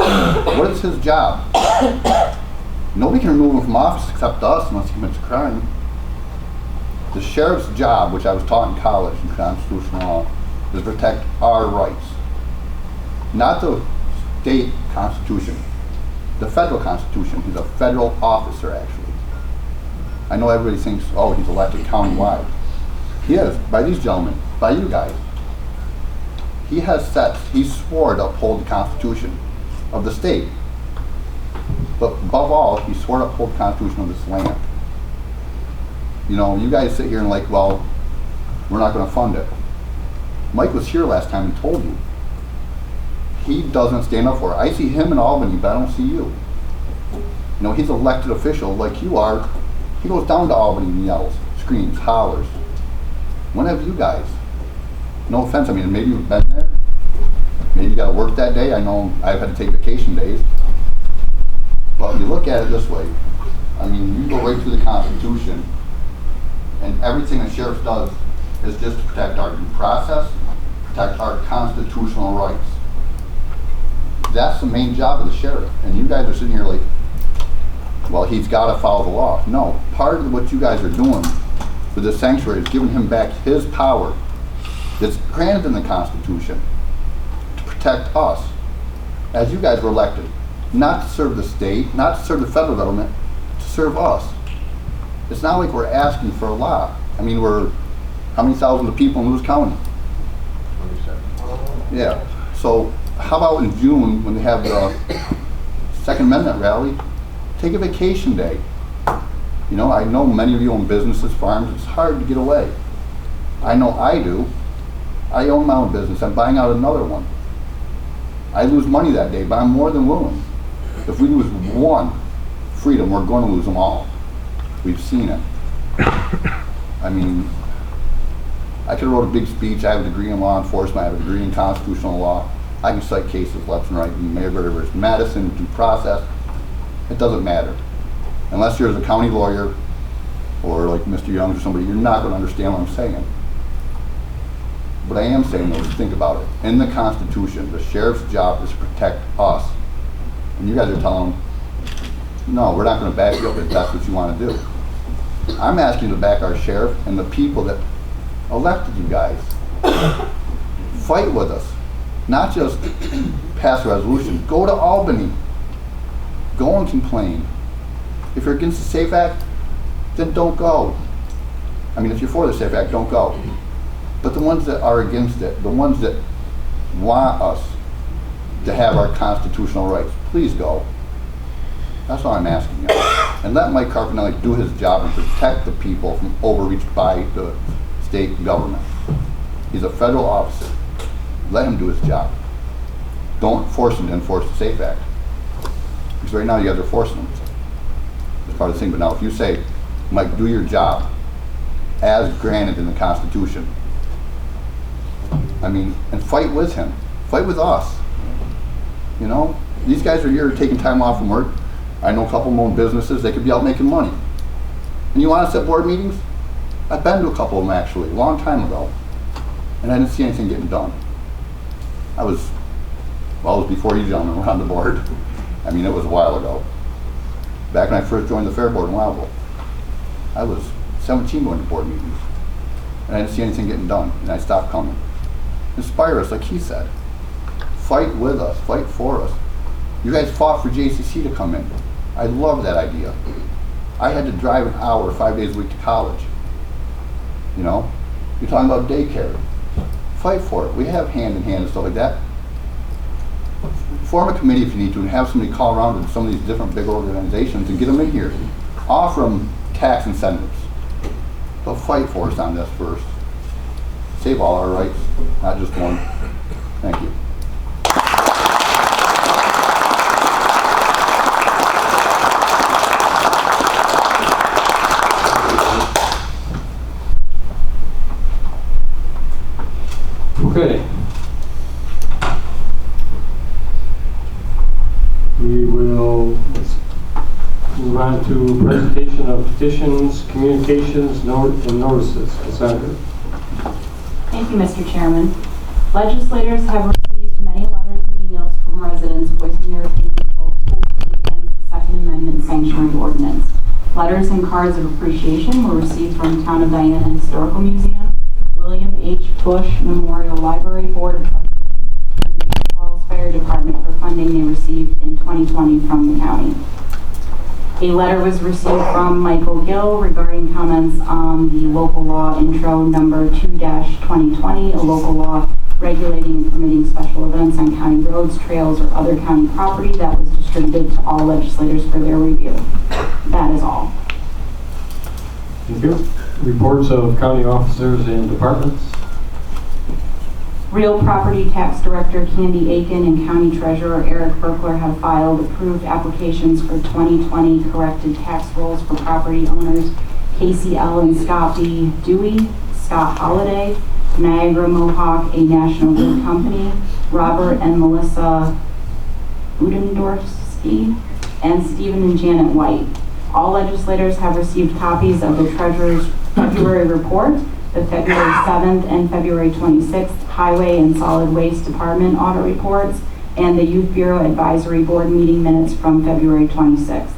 What is his job? Nobody can remove him from office except us unless he commits a crime. The sheriff's job, which I was taught in college in constitutional law, is to protect our rights. Not the state constitution, the federal constitution. He's a federal officer, actually. I know everybody thinks, oh, he's elected countywide. He is, by these gentlemen, by you guys. He swore to uphold the Constitution of the state. But above all, he swore to uphold the Constitution of this land. You know, you guys sit here and like, well, we're not going to fund it. Mike was here last time and told you. He doesn't stand up for it. I see him in Albany, but I don't see you. You know, he's an elected official like you are. He goes down to Albany and yells, screams, hollers. When have you guys? No offense, I mean, maybe you've been there. Maybe you got to work that day. I know I've had to take vacation days. But you look at it this way. I mean, you go right through the Constitution, and everything the sheriff does is just to protect our due process, protect our constitutional rights. That's the main job of the sheriff. And you guys are sitting here like, well, he's got to follow the law. No, part of what you guys are doing for this sanctuary is giving him back his power that's granted in the Constitution to protect us, as you guys were elected, not to serve the state, not to serve the federal government, to serve us. It's not like we're asking for a lot. I mean, we're how many thousands of people in Lewis County? 27. Yeah. So how about in June when they have the Second Amendment rally? Take a vacation day. You know, I know many of you own businesses, farms. It's hard to get away. I know I do. I own my own business. I'm buying out another one. I lose money that day, but I'm more than willing. If we lose one freedom, we're going to lose them all. We've seen it. I mean, I could have wrote a big speech. I have a degree in law enforcement. I have a degree in constitutional law. I can cite cases left and right in Mayberry, Madison, due process. It doesn't matter. Unless you're the county lawyer or like Mr. Young or somebody, you're not going to understand what I'm saying. What I am saying though is think about it. In the Constitution, the sheriff's job is to protect us. And you guys are telling them, no, we're not going to back you up if that's what you want to do. I'm asking you to back our sheriff and the people that elected you guys. Fight with us. Not just pass a resolution. Go to Albany. Go and complain. If you're against the SAFE Act, then don't go. I mean, if you're for the SAFE Act, don't go. But the ones that are against it, the ones that want us to have our constitutional rights, please go. That's all I'm asking you. And let Mike Carpinelli do his job and protect the people from overreach by the state government. He's a federal officer. Let him do his job. Don't force him to enforce the SAFE Act. Because right now you guys are forcing him. It's part of the thing. But now if you say, Mike, do your job as granted in the Constitution, I mean, and fight with him. Fight with us. You know? These guys are here taking time off from work. I know a couple of them own businesses. They could be out making money. And you want us at board meetings? I've been to a couple of them actually, a long time ago. And I didn't see anything getting done. It was before you gentlemen were on the board. I mean, it was a while ago. Back when I first joined the Fair Board in Wildville. I was 17 going to board meetings. And I didn't see anything getting done. And I stopped coming. Inspire us, like he said. Fight with us. Fight for us. You guys fought for JCC to come in. I love that idea. I had to drive an hour 5 days a week to college. You know? You're talking about daycare. Fight for it. We have hand in hand and stuff like that. Form a committee if you need to and have somebody call around to some of these different big organizations and get them in here. Offer them tax incentives. They'll fight for us on this first. Save all our rights, not just one. Thank you. Okay. We will move on to presentation of petitions, communications, and notices. Cassandra. Thank you, Mr. Chairman. Legislators have received many letters and emails from residents voicing their opinions both for and against the Second Amendment sanctuary ordinance. Letters and cards of appreciation were received from Town of Diana Historical Museum, William H. Bush Memorial Library Board of Trustees, and the Beach Falls Fire Department for funding they received in 2020 from the county. A letter was received from Michael Gill regarding comments on the local law intro number 2-2020, a local law regulating and permitting special events on county roads, trails, or other county property that was distributed to all legislators for their review. That is all. Thank you. Reports of county officers and departments. Real Property Tax Director Candy Aiken and County Treasurer Eric Berkler have filed approved applications for 2020 corrected tax rolls for property owners Casey L. and Scott B. Dewey, Scott Holliday, Niagara Mohawk, a National Grid Company, Robert and Melissa Udendorski, and Stephen and Janet White. All legislators have received copies of the Treasurer's February report, the February 7th and February 26th Highway and Solid Waste Department audit reports, and the Youth Bureau Advisory Board meeting minutes from February 26th.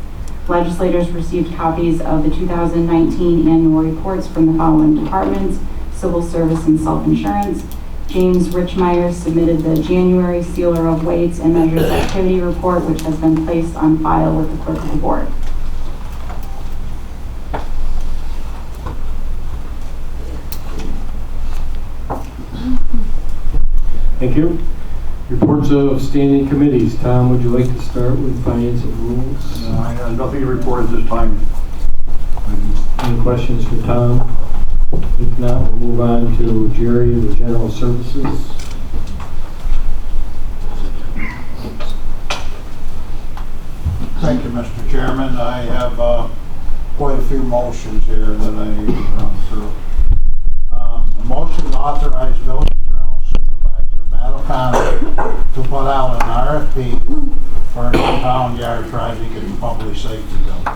Legislators received copies of the 2019 annual reports from the following departments: Civil Service and Self-Insurance. James Richmeyer submitted the January Sealer of Weights and Measures Activity Report, which has been placed on file with the Clerk of the Board. Thank you. Reports of standing committees. Tom, would you like to start with Finance and Rules? I have nothing to report at this time. Any questions for Tom? If not, we'll move on to Jerry with General Services. Thank you, Mr. Chairman. I have quite a few motions here that I need to run through. A motion to authorize village general supervisor Matt O'Connor to put out an RFP for an impound yard project in the public safety building.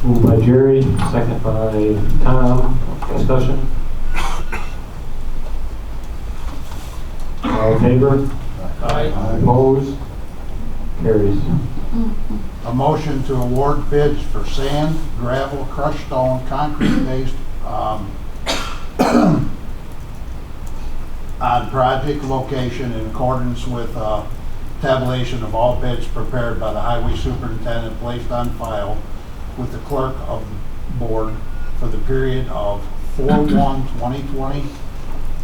Moved by Jerry, second by Tom. Discussion? All in favor? Aye. Opposed? Carries. A motion to award bids for sand, gravel, crushed stone, concrete-based on project location in accordance with tabulation of all bids prepared by the highway superintendent placed on file with the clerk of the board for the period of 4/1/2020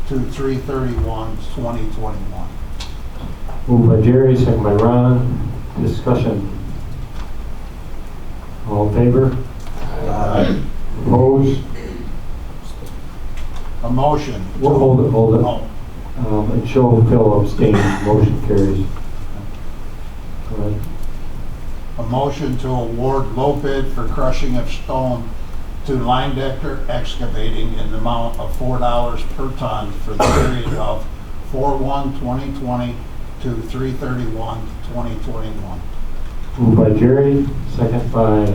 to 3/31/2021. Moved by Jerry, second by Ron. Discussion. All in favor? Aye. Opposed? A motion. Well, hold it, hold it. Oh, And show Phil abstained, motion carries. Go ahead. a motion to award low bid for crushing of stone to Linedecker Excavating in the amount of $4 per ton for the period of 4/1/2020 to 3/31/2021. Moved by Jerry, second by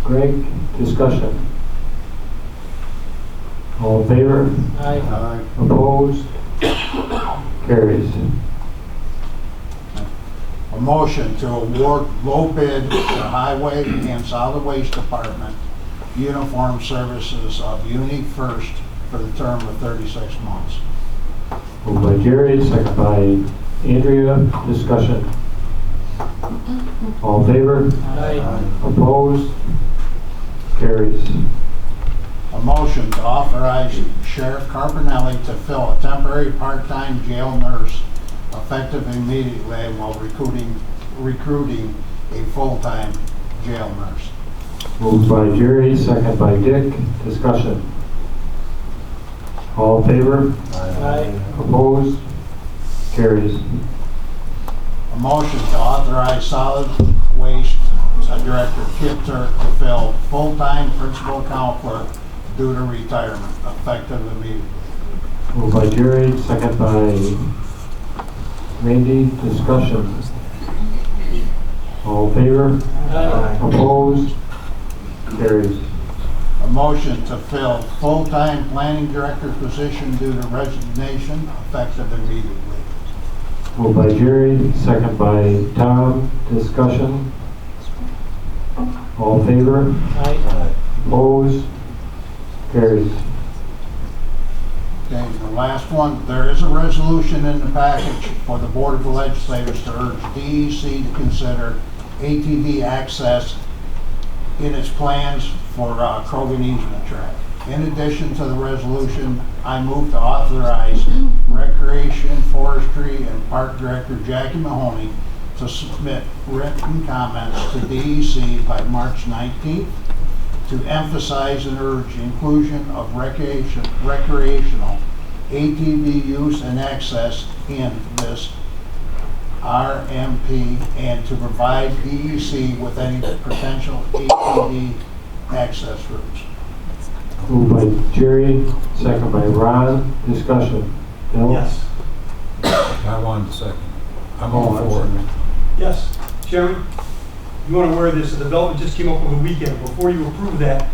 Greg. Discussion. All in favor? Aye. Opposed? Carries. A motion to award low bid to Highway and Solid Waste Department uniform services of Uni First for the term of 36 months. Moved by Jerry, second by Andrea. Discussion. All in favor? Aye. Opposed? Carries. A motion to authorize Sheriff Carpinelli to fill a temporary part-time jail nurse effective immediately while recruiting a full-time jail nurse. Moved by Jerry, second by Dick. Discussion. All in favor? Aye. Opposed? Carries. A motion to authorize solid waste director Kip Turk to fill full-time principal account clerk due to retirement effective immediately. Moved by Jerry, second by Randy. Discussion. All in favor? Aye. Opposed? Carries. A motion to fill full-time planning director position due to resignation effective immediately. Moved by Jerry, second by Tom. Discussion. All in favor? Aye. Opposed? Carries. Okay, the last one, there is a resolution in the package for the Board of Legislators to urge DEC to consider ATV access in its plans for Krogan easement track. In addition to the resolution, I move to authorize Recreation, Forestry, and Park Director Jackie Mahoney to submit written comments to DEC by March 19th to emphasize and urge inclusion of recreational ATV use and access in this RMP and to provide DEC with any potential ATV access routes. Moved by Jerry, second by Ron. Discussion. Bill? Yes. I wanted to second. I'm all Oh, for it. Yes, Chairman, you aren't aware of this, the development just came up over the weekend. Before you approve that,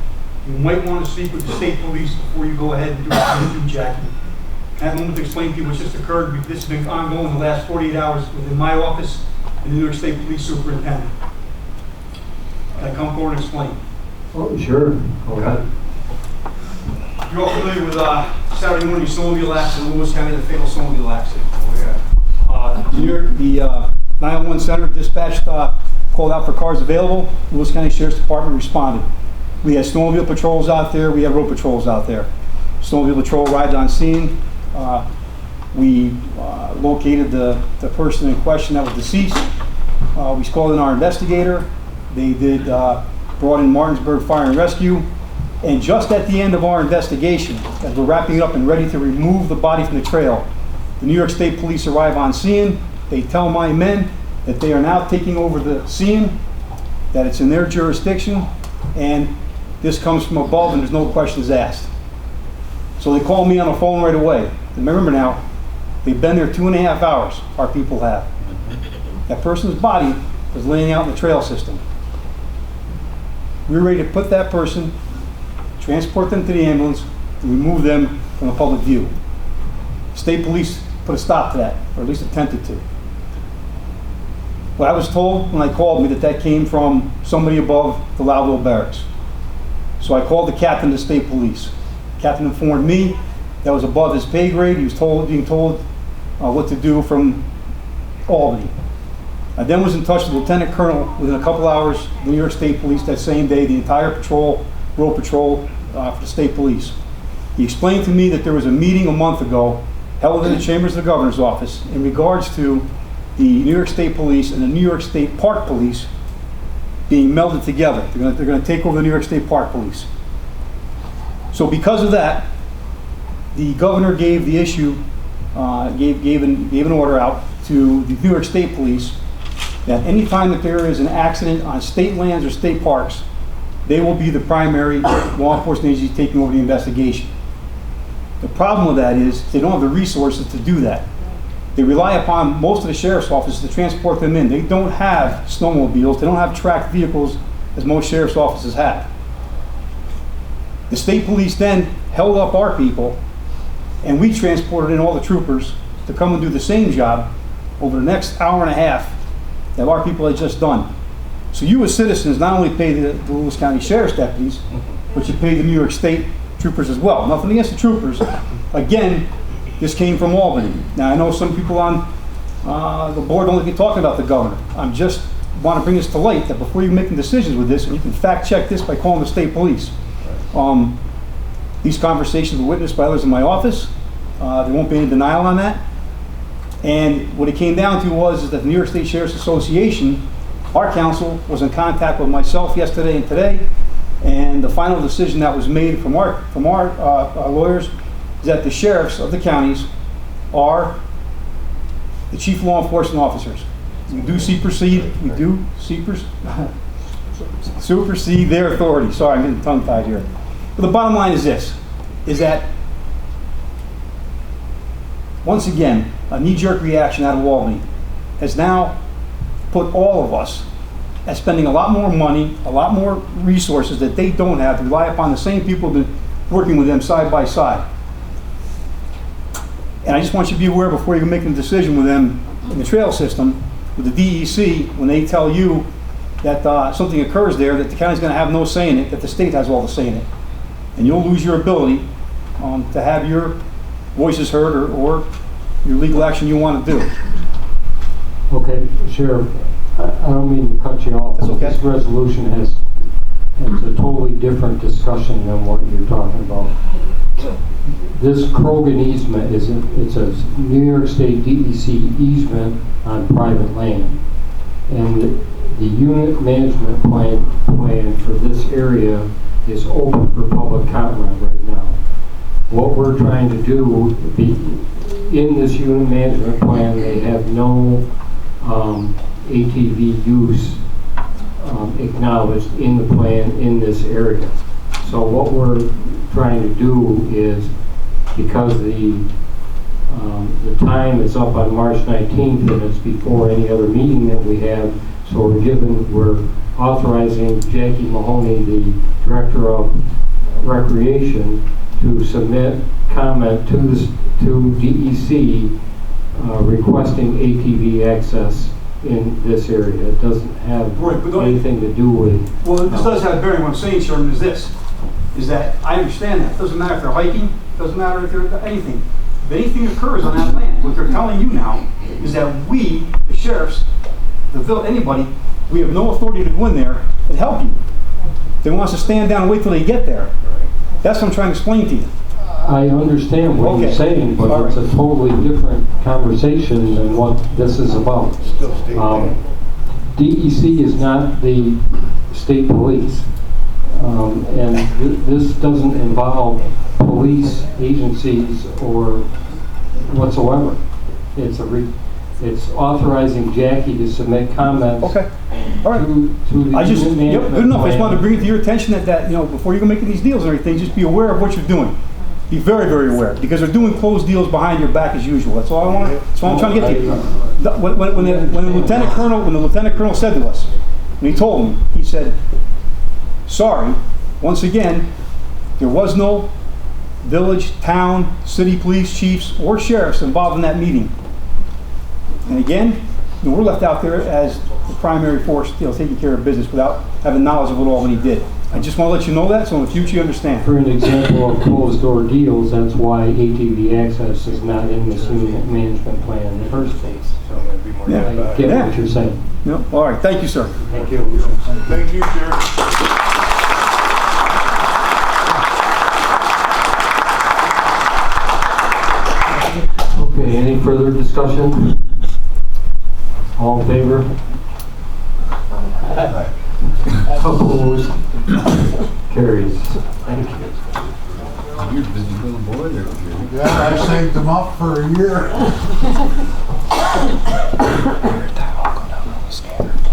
you might want to speak with the state police before you go ahead and do what you do, Jackie. I have a moment to explain to you what's just occurred. This has been ongoing the last 48 hours within my office and the New York State Police Superintendent. Can I come forward and explain? Oh, sure. Go ahead. You're all familiar with Saturday morning snowmobile accident in Lewis County, the fatal snowmobile accident. The 911 center dispatched, called out for cars available. Lewis County Sheriff's Department responded. We had snowmobile patrols out there. We had road patrols out there. Snowmobile patrol arrived on scene. We located the person in question that was deceased. We called in our investigator. They did brought in Martinsburg Fire and Rescue, and just at the end of our investigation, as we're wrapping it up and ready to remove the body from the trail, the New York State Police arrive on scene. They tell my men that they are now taking over the scene, that it's in their jurisdiction, and this comes from above and there's no questions asked. So they call me on the phone right away. And remember now, they've been there 2.5 hours, our people have. That person's body was laying out in the trail system. We were ready to put that person, transport them to the ambulance, and remove them from the public view. State police put a stop to that, or at least attempted to. Well, I was told when I called me that came from somebody above the Loudville Barracks. So I called the captain of the state police. The captain informed me that was above his pay grade. He was being told what to do from Albany. I then was in touch with Lieutenant Colonel within a couple hours, New York State Police, that same day, the entire road patrol for the state police. He explained to me that there was a meeting a month ago held in the chambers of the governor's office in regards to the New York State Police and the New York State Park Police being melded together. They're going to take over the New York State Park Police. So because of that, the governor gave the issue, gave an order out to the New York State Police that any time that there is an accident on state lands or state parks, they will be the primary law enforcement agency taking over the investigation. The problem with that is they don't have the resources to do that. They rely upon most of the sheriff's offices to transport them in. They don't have snowmobiles, they don't have tracked vehicles as most sheriff's offices have. The state police then held up our people, and we transported in all the troopers to come and do the same job over the next hour and a half that our people had just done. So you as citizens not only pay the Lewis County Sheriff's deputies, but you pay the New York State troopers as well. Nothing against the troopers. Again, this came from Albany. Now I know some people on the board don't like me talking about the governor. I just want to bring this to light that before you're making decisions with this, and you can fact check this by calling the state police. These conversations were witnessed by others in my office. There won't be any denial on that. And what it came down to was that the New York State Sheriff's Association, our council, was in contact with myself yesterday and today, and the final decision that was made from our lawyers is that the sheriffs of the counties are the chief law enforcement officers. We do supersede their authority. Sorry, I'm getting tongue-tied here. But the bottom line is this, is that once again, a knee-jerk reaction out of Albany has now put all of us at spending a lot more money, a lot more resources that they don't have to rely upon the same people that working with them side by side. And I just want you to be aware before you're making a decision with them in the trail system, with the DEC, when they tell you that something occurs there, that the county's going to have no say in it, that the state has all the say in it. And you'll lose your ability to have your voices heard or your legal action you want to do. Okay, Sheriff, I don't mean to cut you off. That's okay. This resolution it's a totally different discussion than what you're talking about. This Krogan easement it's a New York State DEC easement on private land. And the unit management plan for this area is open for public comment right now. What we're trying to do, in this unit management plan, they have no ATV use acknowledged in the plan in this area. So what we're trying to do is, because the time is up on March 19th and it's before any other meeting that we have, so we're authorizing Jackie Mahoney, the Director of Recreation, to submit comment to DEC requesting ATV access in this area. It doesn't have anything to do with... Well, this does have a bearing. What I'm saying, Sherman, is that I understand that. It doesn't matter if they're hiking, it doesn't matter if they're anything. If anything occurs on that land, what they're telling you now is that we, the sheriffs, the village, anybody, we have no authority to go in there and help you. They want us to stand down and wait till they get there. That's what I'm trying to explain to you. I understand what you're saying, but it's a totally different conversation than what this is about. DEC is not the state police. And this doesn't involve police agencies or whatsoever. It's authorizing Jackie to submit comments. Okay, all right. To the I just, unit yep, management good enough. I just plan. wanted to bring it to your attention that, you know, before you go making these deals and everything, just be aware of what you're doing. Be very, very aware, because they're doing closed deals behind your back as usual. That's all I want. That's all I'm trying to get to you. When the lieutenant colonel said to us, when he told me, he said, "Sorry, once again, there was no village, town, city police chiefs or sheriffs involved in that meeting." And again, you know, we're left out there as the primary force, you know, taking care of business without having knowledge of it all when he did. I just want to let you know that, so in the future you understand. For an example of closed door deals, that's why ATV access is not in this unit management plan in the first place. So Yeah. I get what you're saying. Yep. All right, thank you, sir. Thank you. Thank you, Sheriff. Okay, any further discussion? All in favor? Opposed? Carries. Thank you. You're a busy little boy there, Jerry. Yeah, I saved them up for a year.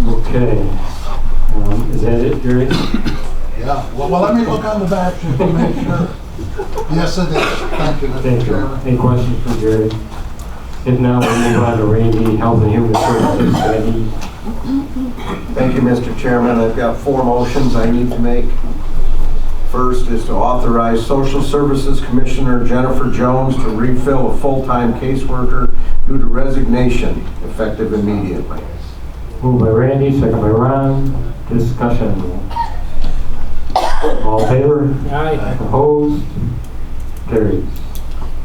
Okay. Is that it, Jerry? Yeah, well, let me look on the back sheet to make sure. Yes, it is. Thank you, Mr. Thank you. Chairman. Any questions for Jerry? If not, we'll move on to Randy, Health and Human Services. Randy. Thank you, Mr. Chairman. I've got 4 motions I need to make. First is to authorize Social Services Commissioner Jennifer Jones to refill a full-time caseworker due to resignation, effective immediately. Moved by Randy, second by Ron. Discussion. All in favor? Aye. Opposed? Carries.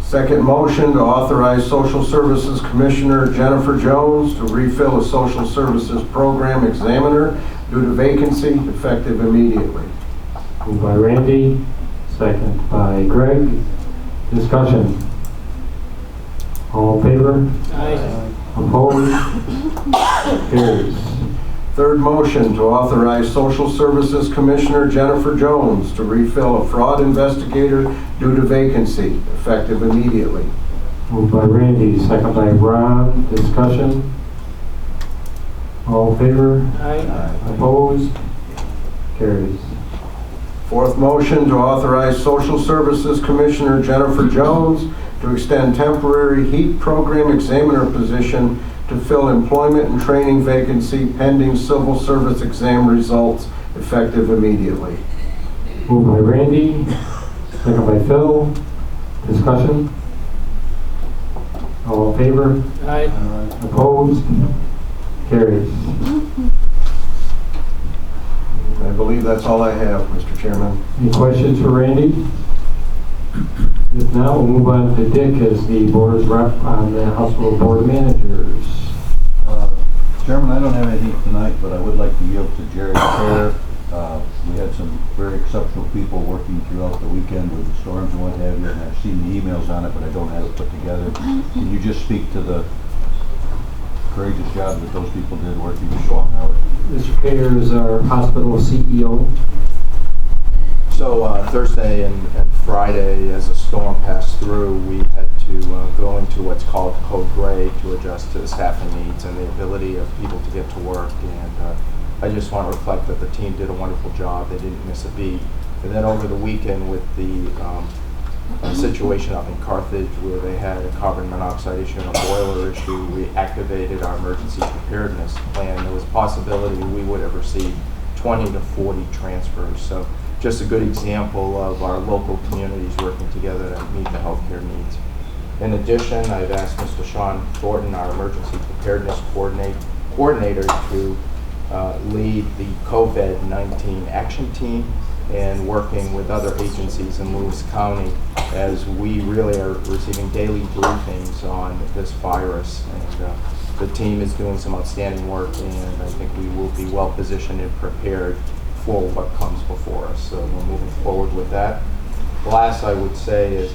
Second motion to authorize Social Services Commissioner Jennifer Jones to refill a Social Services Program Examiner due to vacancy, effective immediately. Moved by Randy, second by Greg. Discussion. All in favor? Aye. Opposed? Carries. Third motion to authorize Social Services Commissioner Jennifer Jones to refill a fraud investigator due to vacancy, effective immediately. Moved by Randy, second by Ron. Discussion. All in favor? Aye. Opposed? Carries. Fourth motion to authorize Social Services Commissioner Jennifer Jones to extend temporary heat program examiner position to fill employment and training vacancy pending civil service exam results, effective immediately. Moved by Randy, second by Phil. Discussion. All in favor? Aye. Opposed? Carries. I believe that's all I have, Mr. Chairman. Any questions for Randy? If not, we'll move on to Dick as the board's rep on the hospital board of managers. Chairman, I don't have anything tonight, but I would like to yield to Jerry Fair. We had some very exceptional people working throughout the weekend with the storms and what have you, and I've seen the emails on it, but I don't have it put together. Can you just speak to the courageous job that those people did working for long hours? Mr. Kayer is our hospital CEO. So Thursday and Friday, as the storm passed through, we had to go into what's called code gray to adjust to the staffing needs and the ability of people to get to work. And I just want to reflect that the team did a wonderful job. They didn't miss a beat. And then over the weekend with the situation up in Carthage where they had a carbon monoxide issue and a boiler issue, we activated our emergency preparedness plan. There was a possibility we would have received 20 to 40 transfers. So just a good example of our local communities working together to meet the healthcare needs. In addition, I've asked Mr. Sean Thornton, our emergency preparedness coordinator, to lead the COVID-19 action team and working with other agencies in Lewis County as we really are receiving daily briefings on this virus. And the team is doing some outstanding work, and I think we will be well positioned and prepared for what comes before us. So we're moving forward with that. Last, I would say is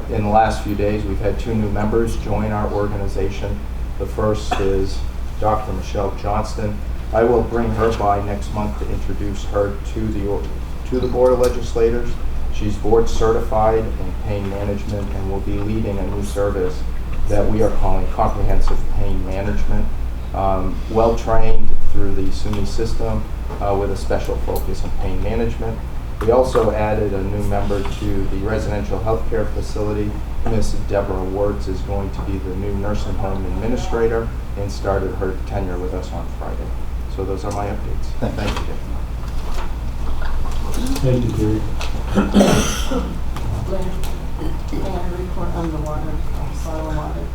in the last few days, we've had 2 new members join our organization. The first is Dr. Michelle Johnston. I will bring her by next month to introduce her to the Board of Legislators. She's board certified in pain management and will be leading a new service that we are calling comprehensive pain management. Well trained through the SUNY system with a special focus on pain management. We also added a new member to the residential healthcare facility. Miss Deborah Wards is going to be the new nursing home administrator and started her tenure with us on Friday. So those are my updates. Thank you. Thank you, Gary. May I report on the water, soil and water?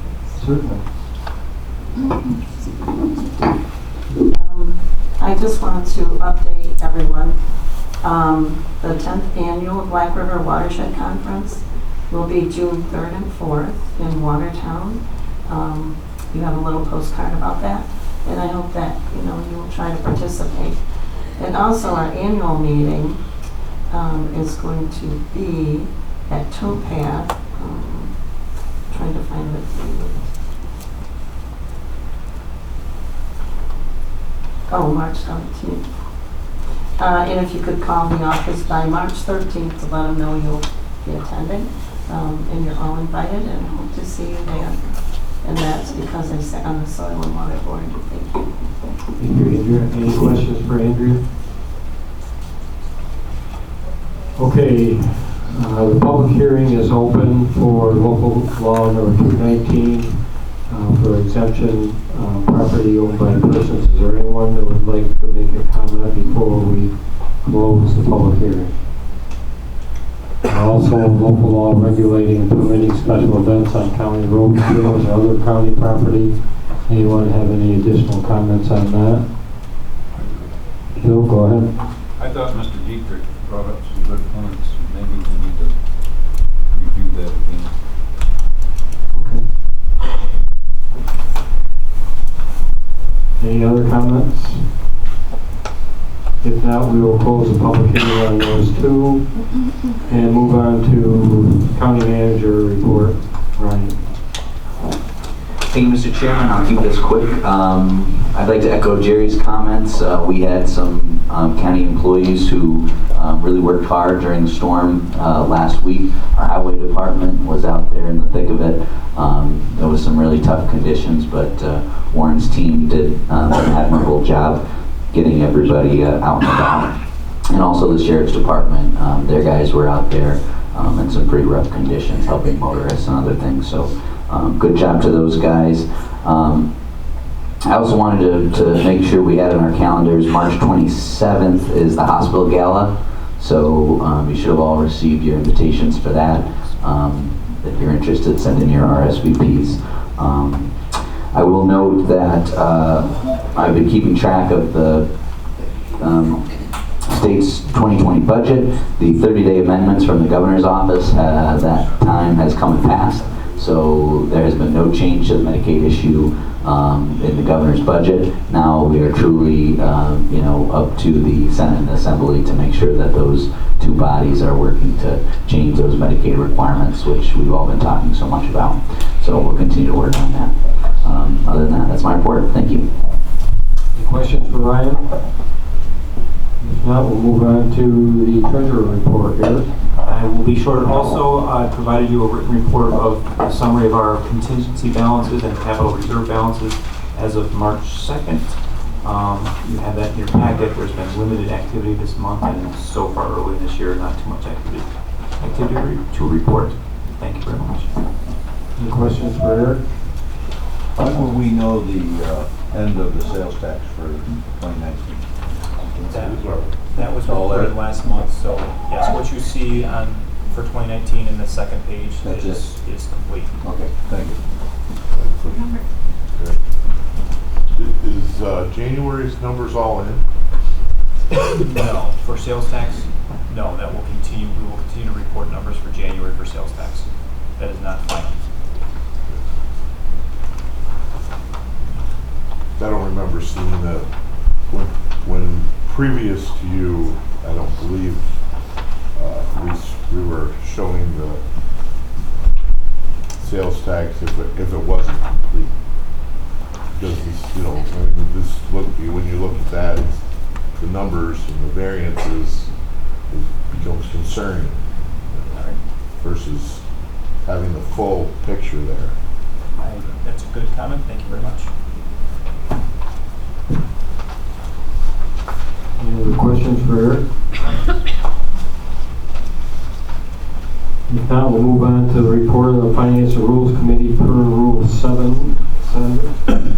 Certainly. I just want to update everyone. The 10th annual Black River Watershed Conference will be June 3rd and 4th in Watertown. You have a little postcard about that, and I hope that you will try to participate. And also our annual meeting is going to be at Towpath. Trying to find it. Oh, March 17th. And if you could call the office by March 13th to let them know you'll be attending. And you're all invited and hope to see you there. And that's because I sit on the Soil and Water Board. Thank you. Thank you, Andrea. Any questions for Andrea? Okay, the public hearing is open for local law number 219 for exemption property owned by persons. Is there anyone that would like to make a comment before we close the public hearing? Also, local law regulating and permitting special events on county roads, fields, or other county property. Anyone have any additional comments on that? Bill, go ahead. I thought Mr. Dietrich brought up some good points. Maybe we need to review that again. Okay. Any other comments? If not, we will close the public hearing on those two and move on to county manager report. Ryan. Thank you, Mr. Chairman. I'll keep this quick. I'd like to echo Jerry's comments. We had some county employees who really worked hard during the storm last week. Our highway department was out there in the thick of it. There was some really tough conditions, but Warren's team did an admirable job getting everybody out and about. And also the sheriff's department, their guys were out there in some pretty rough conditions, helping motorists and other things. So good job to those guys. I also wanted to make sure we had in our calendars, March 27th is the hospital gala. So you should have all received your invitations for that. If you're interested, send in your RSVPs. I will note that I've been keeping track of the state's 2020 budget. The 30-day amendments from the governor's office, that time has come and passed. So there has been no change to the Medicaid issue in the governor's budget. Now we are truly, up to the Senate and Assembly to make sure that those two bodies are working to change those Medicaid requirements, which we've all been talking so much about. So we'll continue to work on that. Other than that, that's my report. Thank you. Any questions for Ryan? If not, we'll move on to the treasurer report here. I will be short. Also, I provided you a written report of a summary of our contingency balances and capital reserve balances as of March 2nd. You have that in your packet. There's been limited activity this month, and so far early this year, not too much activity to report. Thank you very much. Any questions for Eric? When will we know the end of the sales tax for 2019? That was reported last month, so yes, what you see for 2019 in the second page is complete. Okay, thank you. Is January's numbers all in? No, for sales tax, no, that will continue. We will continue to report numbers for January for sales tax. That is not final. I don't remember seeing that when previous to you, I don't believe we were showing the sales tax if it wasn't complete. Because this, you know, I mean, this look, when you look at that, the numbers and the variances, it becomes concerning versus having the full picture there. That's a good comment. Thank you very much. Any other questions for Eric? If not, we'll move on to the report of the Finance and Rules Committee per Rule 7. Senator. Thank you,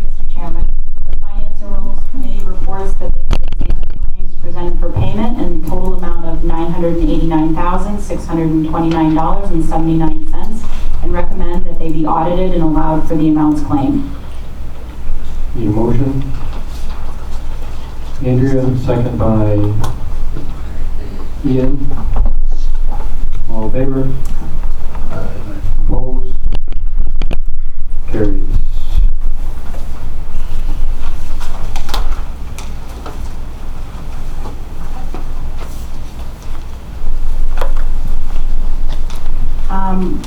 Mr. Chairman. The Finance and Rules Committee reports that they have examined the claims presented for payment in the total amount of $989,629.79 and recommend that they be audited and allowed for the amounts claimed. Need a motion? Andrea, second by Ian. All in favor? Opposed? Carries.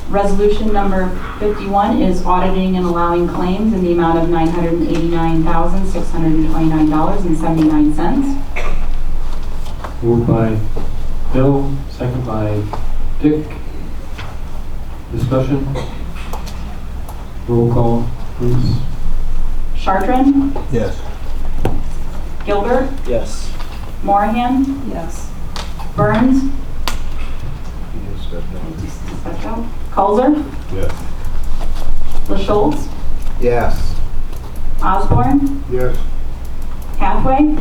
Resolution number 51 is auditing and allowing claims in the amount of $989,629.79. Moved by Bill, second by Dick. Discussion? Roll call, please. Chartrand? Yes. Gilbert? Yes. Morahan? Yes. Burns? Colzer? Yes. LaSchultz? Yes. Osborne? Yes. Hathaway?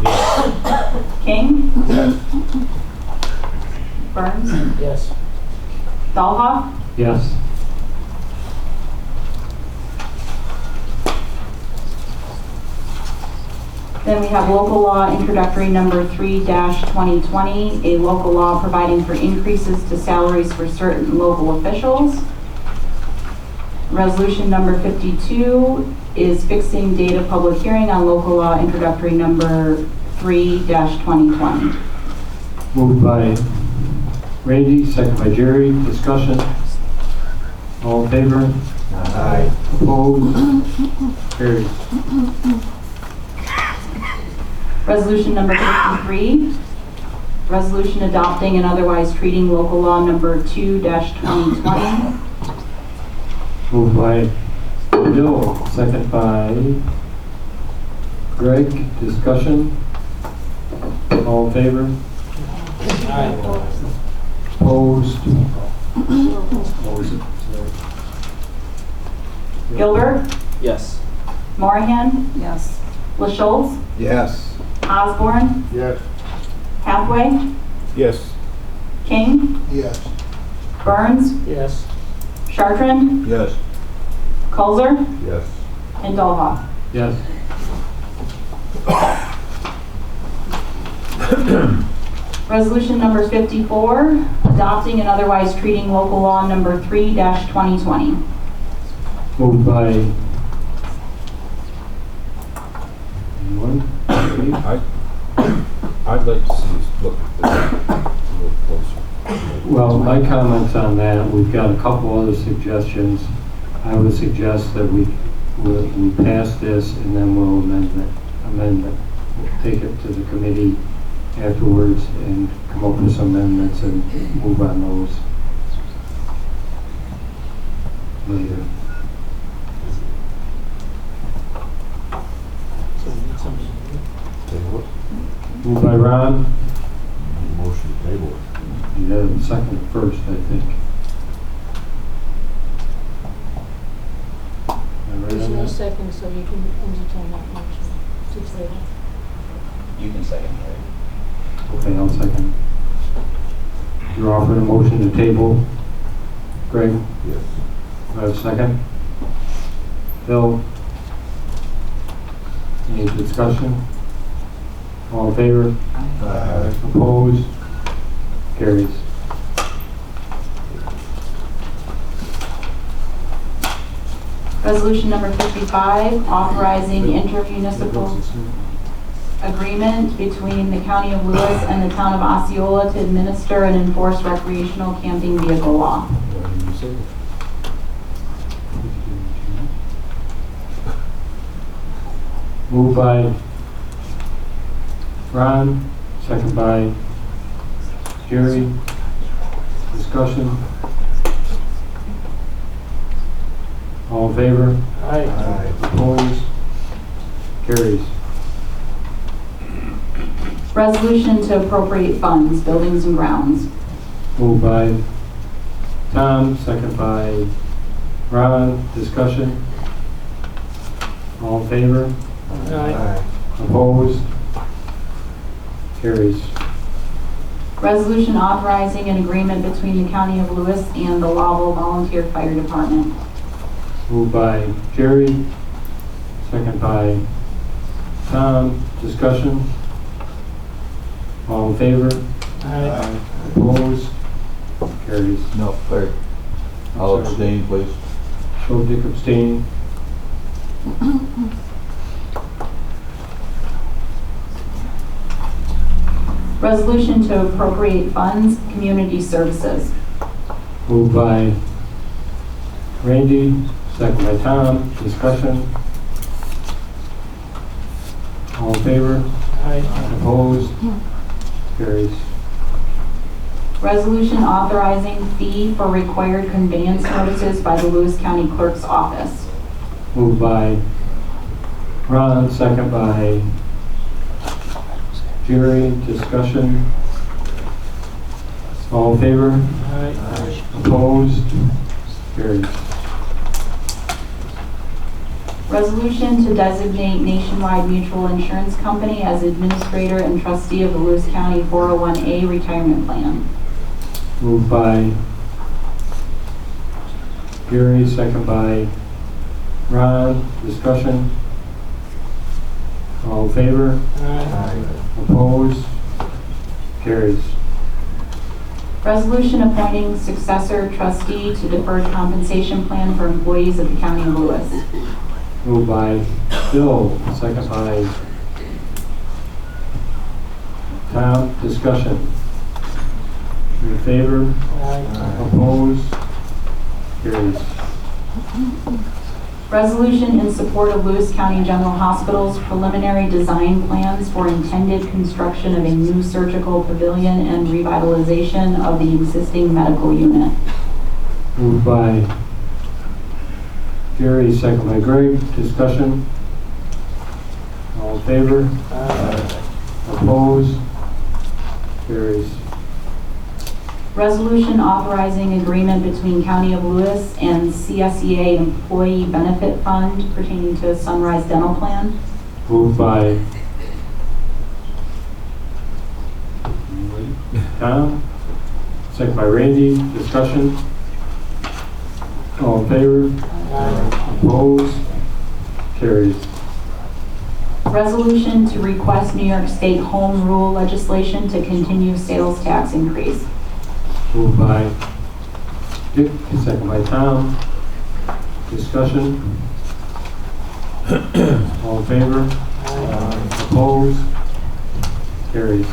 King? Yes. Burns? Yes. Dahlhoff? Yes. Then we have local law introductory number 3-2020, a local law providing for increases to salaries for certain local officials. Resolution number 52 is fixing date of public hearing on local law introductory number 3-2020. Moved by Randy, second by Jerry. Discussion? All in favor? Aye. Opposed? Carries. Resolution number 53, resolution adopting and otherwise treating local law number 2-2020. Moved by Bill, second by Greg. Discussion? All in favor? Opposed? Gilbert? Yes. Morahan? Yes. LaSchultz? Yes. Osborne? Yes. Hathaway? Yes. King? Yes. Burns? Yes. Chartrand? Yes. Colzer? Yes. And Dahlhoff. Yes. Resolution number 54, adopting and otherwise treating local law number 3-2020. Moved by anyone? I'd like to see us look at this a little closer. Well, my comments on that, we've got a couple other suggestions. I would suggest that we pass this and then we'll amend it. We'll take it to the committee afterwards and come up with some amendments and move on those later. Table it. Moved by Ron. Motion to table it. You had a second first, I think. Am I right There's on no that? second, so you can entertain that motion to table. You can second, right? Okay, I'll second. You're offering a motion to table. Greg, Yes. do I have a second? Bill? Any discussion? All in favor? Aye. Opposed? Carries. Resolution number 55, authorizing intermunicipal agreement between the County of Lewis and the Town of Osceola to administer and enforce recreational camping vehicle law. Moved by Ron, second by Jerry. Discussion. All in favor? Aye. Opposed? Carries. Resolution to appropriate funds, buildings and grounds. Moved by Tom, second by Ron. Discussion. All in favor? Aye. Opposed? Carries. Resolution authorizing an agreement between the County of Lewis and the Lowell Volunteer Fire Department. Moved by Jerry, second by Tom. Discussion. All in favor? Aye. Opposed? Carries. No, Larry. I'll abstain, please. Dick abstain. Resolution to appropriate funds, community services. Moved by Randy, second by Tom. Discussion. All in favor? Aye. Opposed? Carries. Resolution authorizing fee for required conveyance notices by the Lewis County Clerk's Office. Moved by Ron, second by Jerry. Discussion. All in favor? Aye. Opposed? Carries. Resolution to designate Nationwide Mutual Insurance Company as administrator and trustee of the Lewis County 401A retirement plan. Moved by Gary, second by Ron. Discussion. All in favor? Aye. Opposed? Carries. Resolution appointing successor trustee to deferred compensation plan for employees of the County of Lewis. Moved by Bill, second by Tom. Discussion. In favor? Aye. Opposed? Carries. Resolution in support of Lewis County General Hospital's preliminary design plans for intended construction of a new surgical pavilion and revitalization of the existing medical unit. Moved by Gary, second by Greg. Discussion. All in favor? Aye. Opposed? Carries. Resolution authorizing agreement between County of Lewis and CSEA Employee Benefit Fund pertaining to Sunrise Dental Plan. Moved by Tom, second by Randy. Discussion. All in favor? Aye. Opposed? Carries. Resolution to request New York State Home Rule legislation to continue sales tax increase. Moved by Dick, second by Tom. Discussion. All in favor? Opposed? Carries.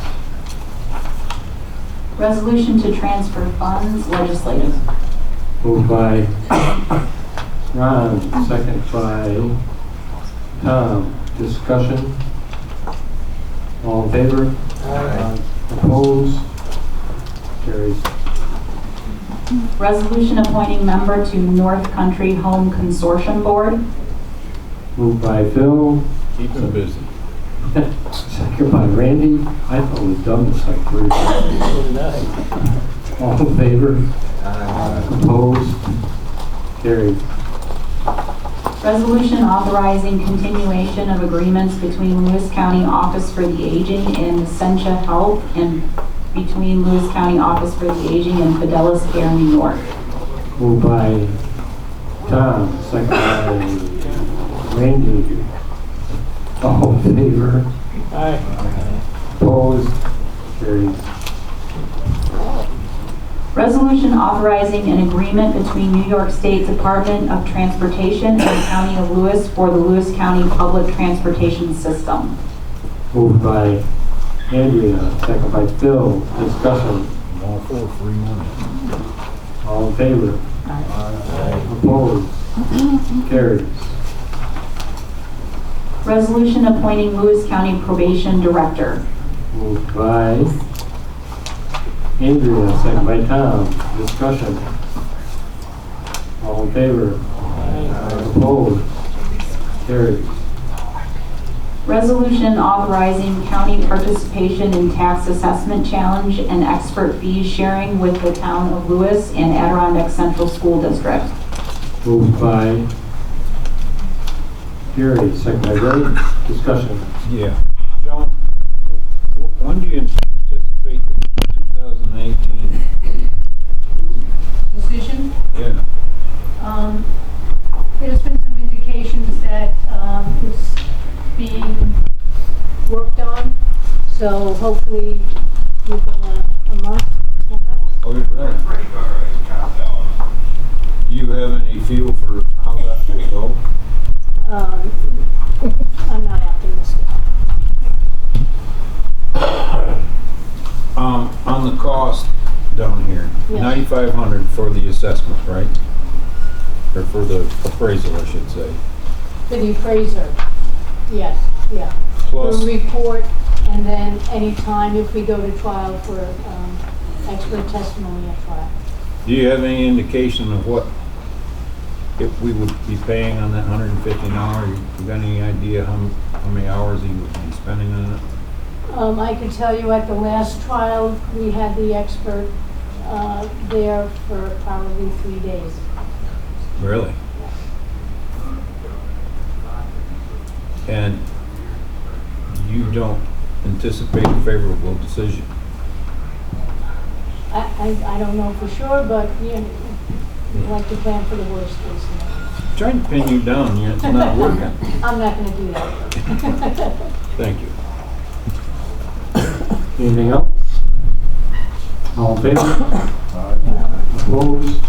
Resolution to transfer funds, legislative. Moved by Ron, second by Tom. Discussion. All in favor? Aye. Opposed? Carries. Resolution appointing member to North Country Home Consortium Board. Moved by Phil, Keep him busy. second by Randy. I thought we'd done this like 3 times. So did I. All in favor? Aye. Opposed? Carried. Resolution authorizing continuation of agreements between Lewis County Office for the Aging and Essentia Health and between Lewis County Office for the Aging and Fidelis Care, New York. Moved by Tom, second by Randy. All in favor? Aye. Opposed? Carried. Resolution authorizing an agreement between New York State Department of Transportation and the County of Lewis for the Lewis County Public Transportation System. Moved by Andrea, second by Phil. Discussion. All for free money. All in favor? Aye. Opposed? Carried. Resolution appointing Lewis County Probation Director. Moved by Andrea, second by Tom. Discussion. All in favor? Opposed? Carried. Resolution authorizing county participation in tax assessment challenge and expert fees sharing with the town of Lewis and Adirondack Central School District. Moved by Gary, second by Ray. Discussion. Yeah. John, when do you anticipate the 2018 decision? Yeah. There's been some indications that it's being worked on, so hopefully within a month, perhaps. Oh, you're right. Do you have any feel for how that will go? I'm not optimistic. On the cost down here, Yes. 9,500 for the assessment, right? Or for the appraisal, I should say. For the appraiser, yes, yeah. Plus- The report, and then any time if we go to trial for expert testimony at trial. Do you have any indication of what if we would be paying on that 150 an hour? You got any idea how many hours he would be spending on it? I can tell you at the last trial, we had the expert there for probably 3 days. Really? And you don't anticipate a favorable decision? I don't know for sure, but you know, we like to plan for the worst case scenario. Trying to pin you down, it's not working. I'm not going to do that. Thank you. Anything else? All in favor? Opposed?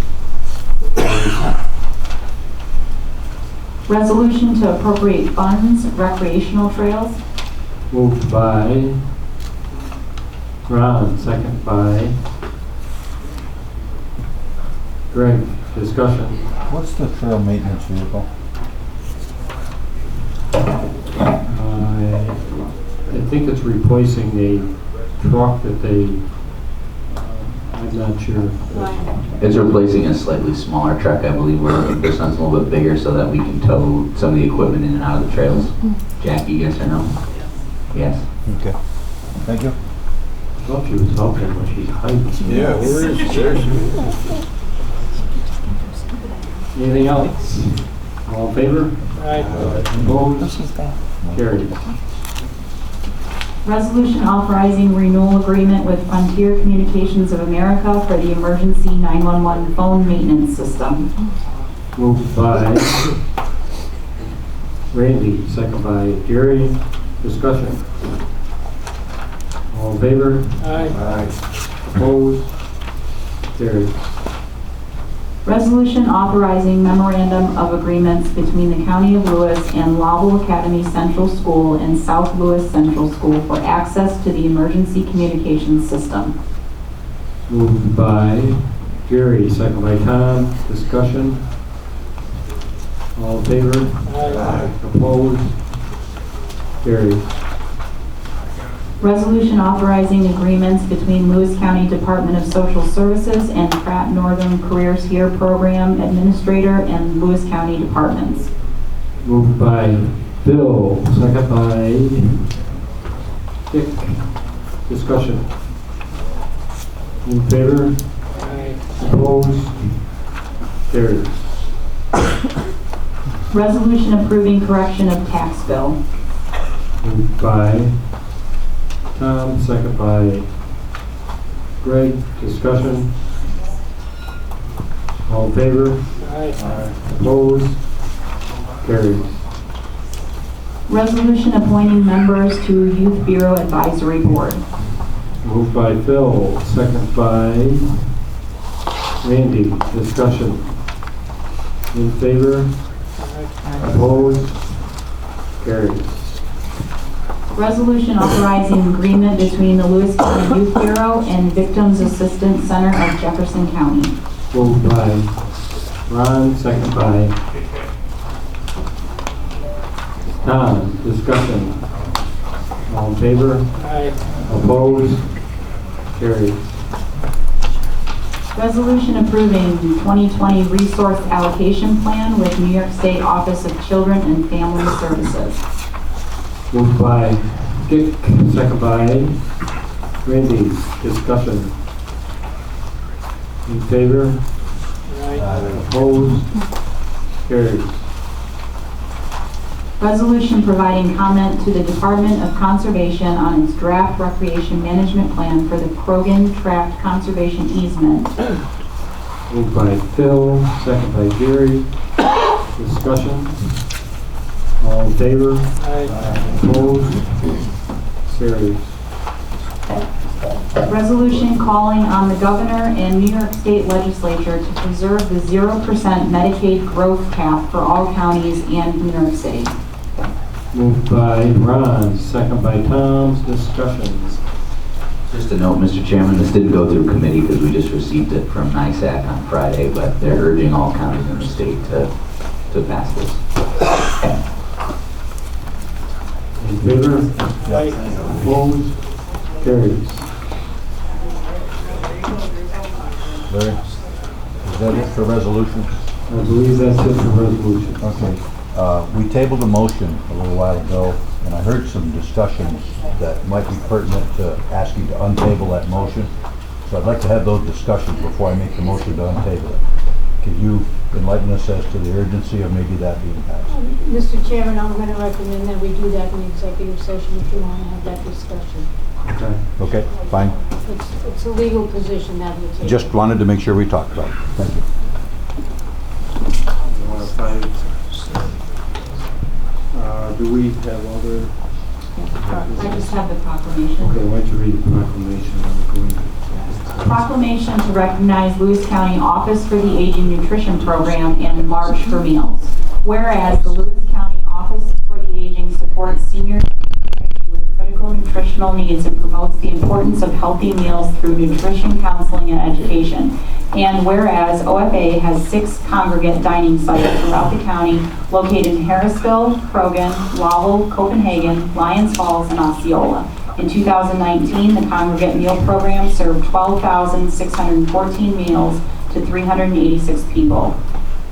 Resolution to appropriate funds, recreational trails. Moved by Ron, second by Greg. Discussion. What's the trail maintenance vehicle? I think it's replacing a truck that they, I'm not sure. It's replacing a slightly smaller truck, I believe. We're looking for something a little bit bigger so that we can tow some of the equipment in and out of the trails. Jackie, yes or no? Yes. Okay. Thank you. I thought she was helping when she's hiding. Yeah, where is there? Anything else? All in favor? Opposed? Carried. Resolution authorizing renewal agreement with Frontier Communications of America for the emergency 911 phone maintenance system. Moved by Randy, second by Gary. Discussion. All in favor? Aye. Opposed? Carried. Resolution authorizing memorandum of agreements between the County of Lewis and Lowell Academy Central School and South Lewis Central School for access to the emergency communications system. Moved by Gary, second by Tom. Discussion. All in favor? Aye. Opposed? Carried. Resolution authorizing agreements between Lewis County Department of Social Services and Pratt Northern Careers Here Program Administrator and Lewis County Departments. Moved by Bill, second by Dick. Discussion. In favor? Aye. Opposed? Carried. Resolution approving correction of tax bill. Moved by Tom, second by Greg. Discussion. All in favor? Aye. Opposed? Carried. Resolution appointing members to Youth Bureau Advisory Board. Moved by Phil, second by Randy. Discussion. In favor? Opposed? Carried. Resolution authorizing agreement between the Lewis County Youth Bureau and Victims Assistance Center of Jefferson County. Moved by Ron, second by Tom, discussion. All in favor? Aye. Opposed? Carried. Resolution approving 2020 resource allocation plan with New York State Office of Children and Family Services. Moved by Dick, second by Randy. Discussion. In favor? Opposed? Carried. Resolution providing comment to the Department of Conservation on its draft recreation management plan for the Krogan Tract Conservation Easement. Moved by Phil, second by Jerry. Discussion. All in favor? Opposed? Carried. Resolution calling on the governor and New York State Legislature to preserve the 0% Medicaid growth cap for all counties and New York City. Moved by Ron, second by Tom. Discussions. Just a note, Mr. Chairman, this didn't go through committee because we just received it from NISAC on Friday, but they're urging all counties in the state to pass this. In favor? Opposed? Carries. Larry, is that it for resolutions? I believe that's it for resolution. Okay. We tabled a motion a little while ago, and I heard some discussions that might be pertinent to asking to untable that motion. So I'd like to have those discussions before I make the motion to untable it. Could you enlighten us as to the urgency of maybe that being passed? Mr. Chairman, I'm going to recommend that we do that in executive session if you want to have that discussion. Okay. Okay, fine. It's a legal position that we take. Just wanted to make sure we talked about it. Thank you. Do we have other? I just have the proclamation. Okay, why don't you read the proclamation? Proclamation to recognize Lewis County Office for the Aging Nutrition Program and March for Meals. Whereas the Lewis County Office for the Aging supports seniors and the community with critical nutritional needs and promotes the importance of healthy meals through nutrition counseling and education. And whereas OFA has 6 congregate dining sites throughout the county located in Harrisville, Krogan, Lowell, Copenhagen, Lyons Falls, and Osceola. In 2019, the congregate meal program served 12,614 meals to 386 people.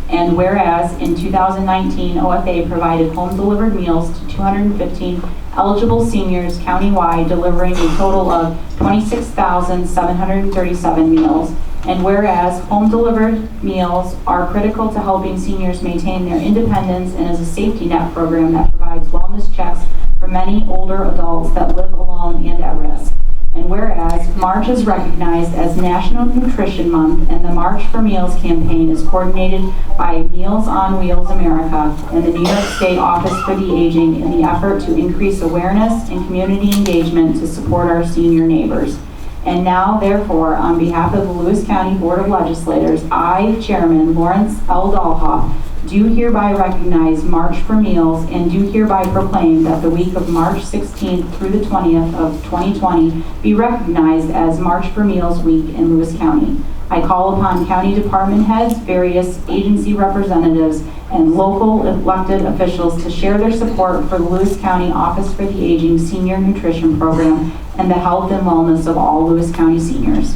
And whereas in 2019, OFA provided home-delivered meals to 215 eligible seniors countywide, delivering a total of 26,737 meals. And whereas home-delivered meals are critical to helping seniors maintain their independence and is a safety net program that provides wellness checks for many older adults that live alone and at risk. And whereas March is recognized as National Nutrition Month and the March for Meals campaign is coordinated by Meals on Wheels America and the New York State Office for the Aging in the effort to increase awareness and community engagement to support our senior neighbors. And now, therefore, on behalf of the Lewis County Board of Legislators, I, Chairman Lawrence L. Dahlhoff, do hereby recognize March for Meals and do hereby proclaim that the week of March 16th through the 20th of 2020 be recognized as March for Meals Week in Lewis County. I call upon county department heads, various agency representatives, and local elected officials to share their support for the Lewis County Office for the Aging Senior Nutrition Program and the health and wellness of all Lewis County seniors.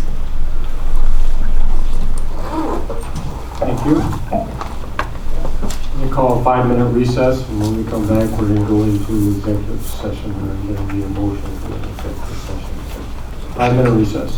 Thank you. We call a 5-minute recess, and when we come back, we're going to go into executive session, and there'll be a motion for the executive session. 5-minute recess.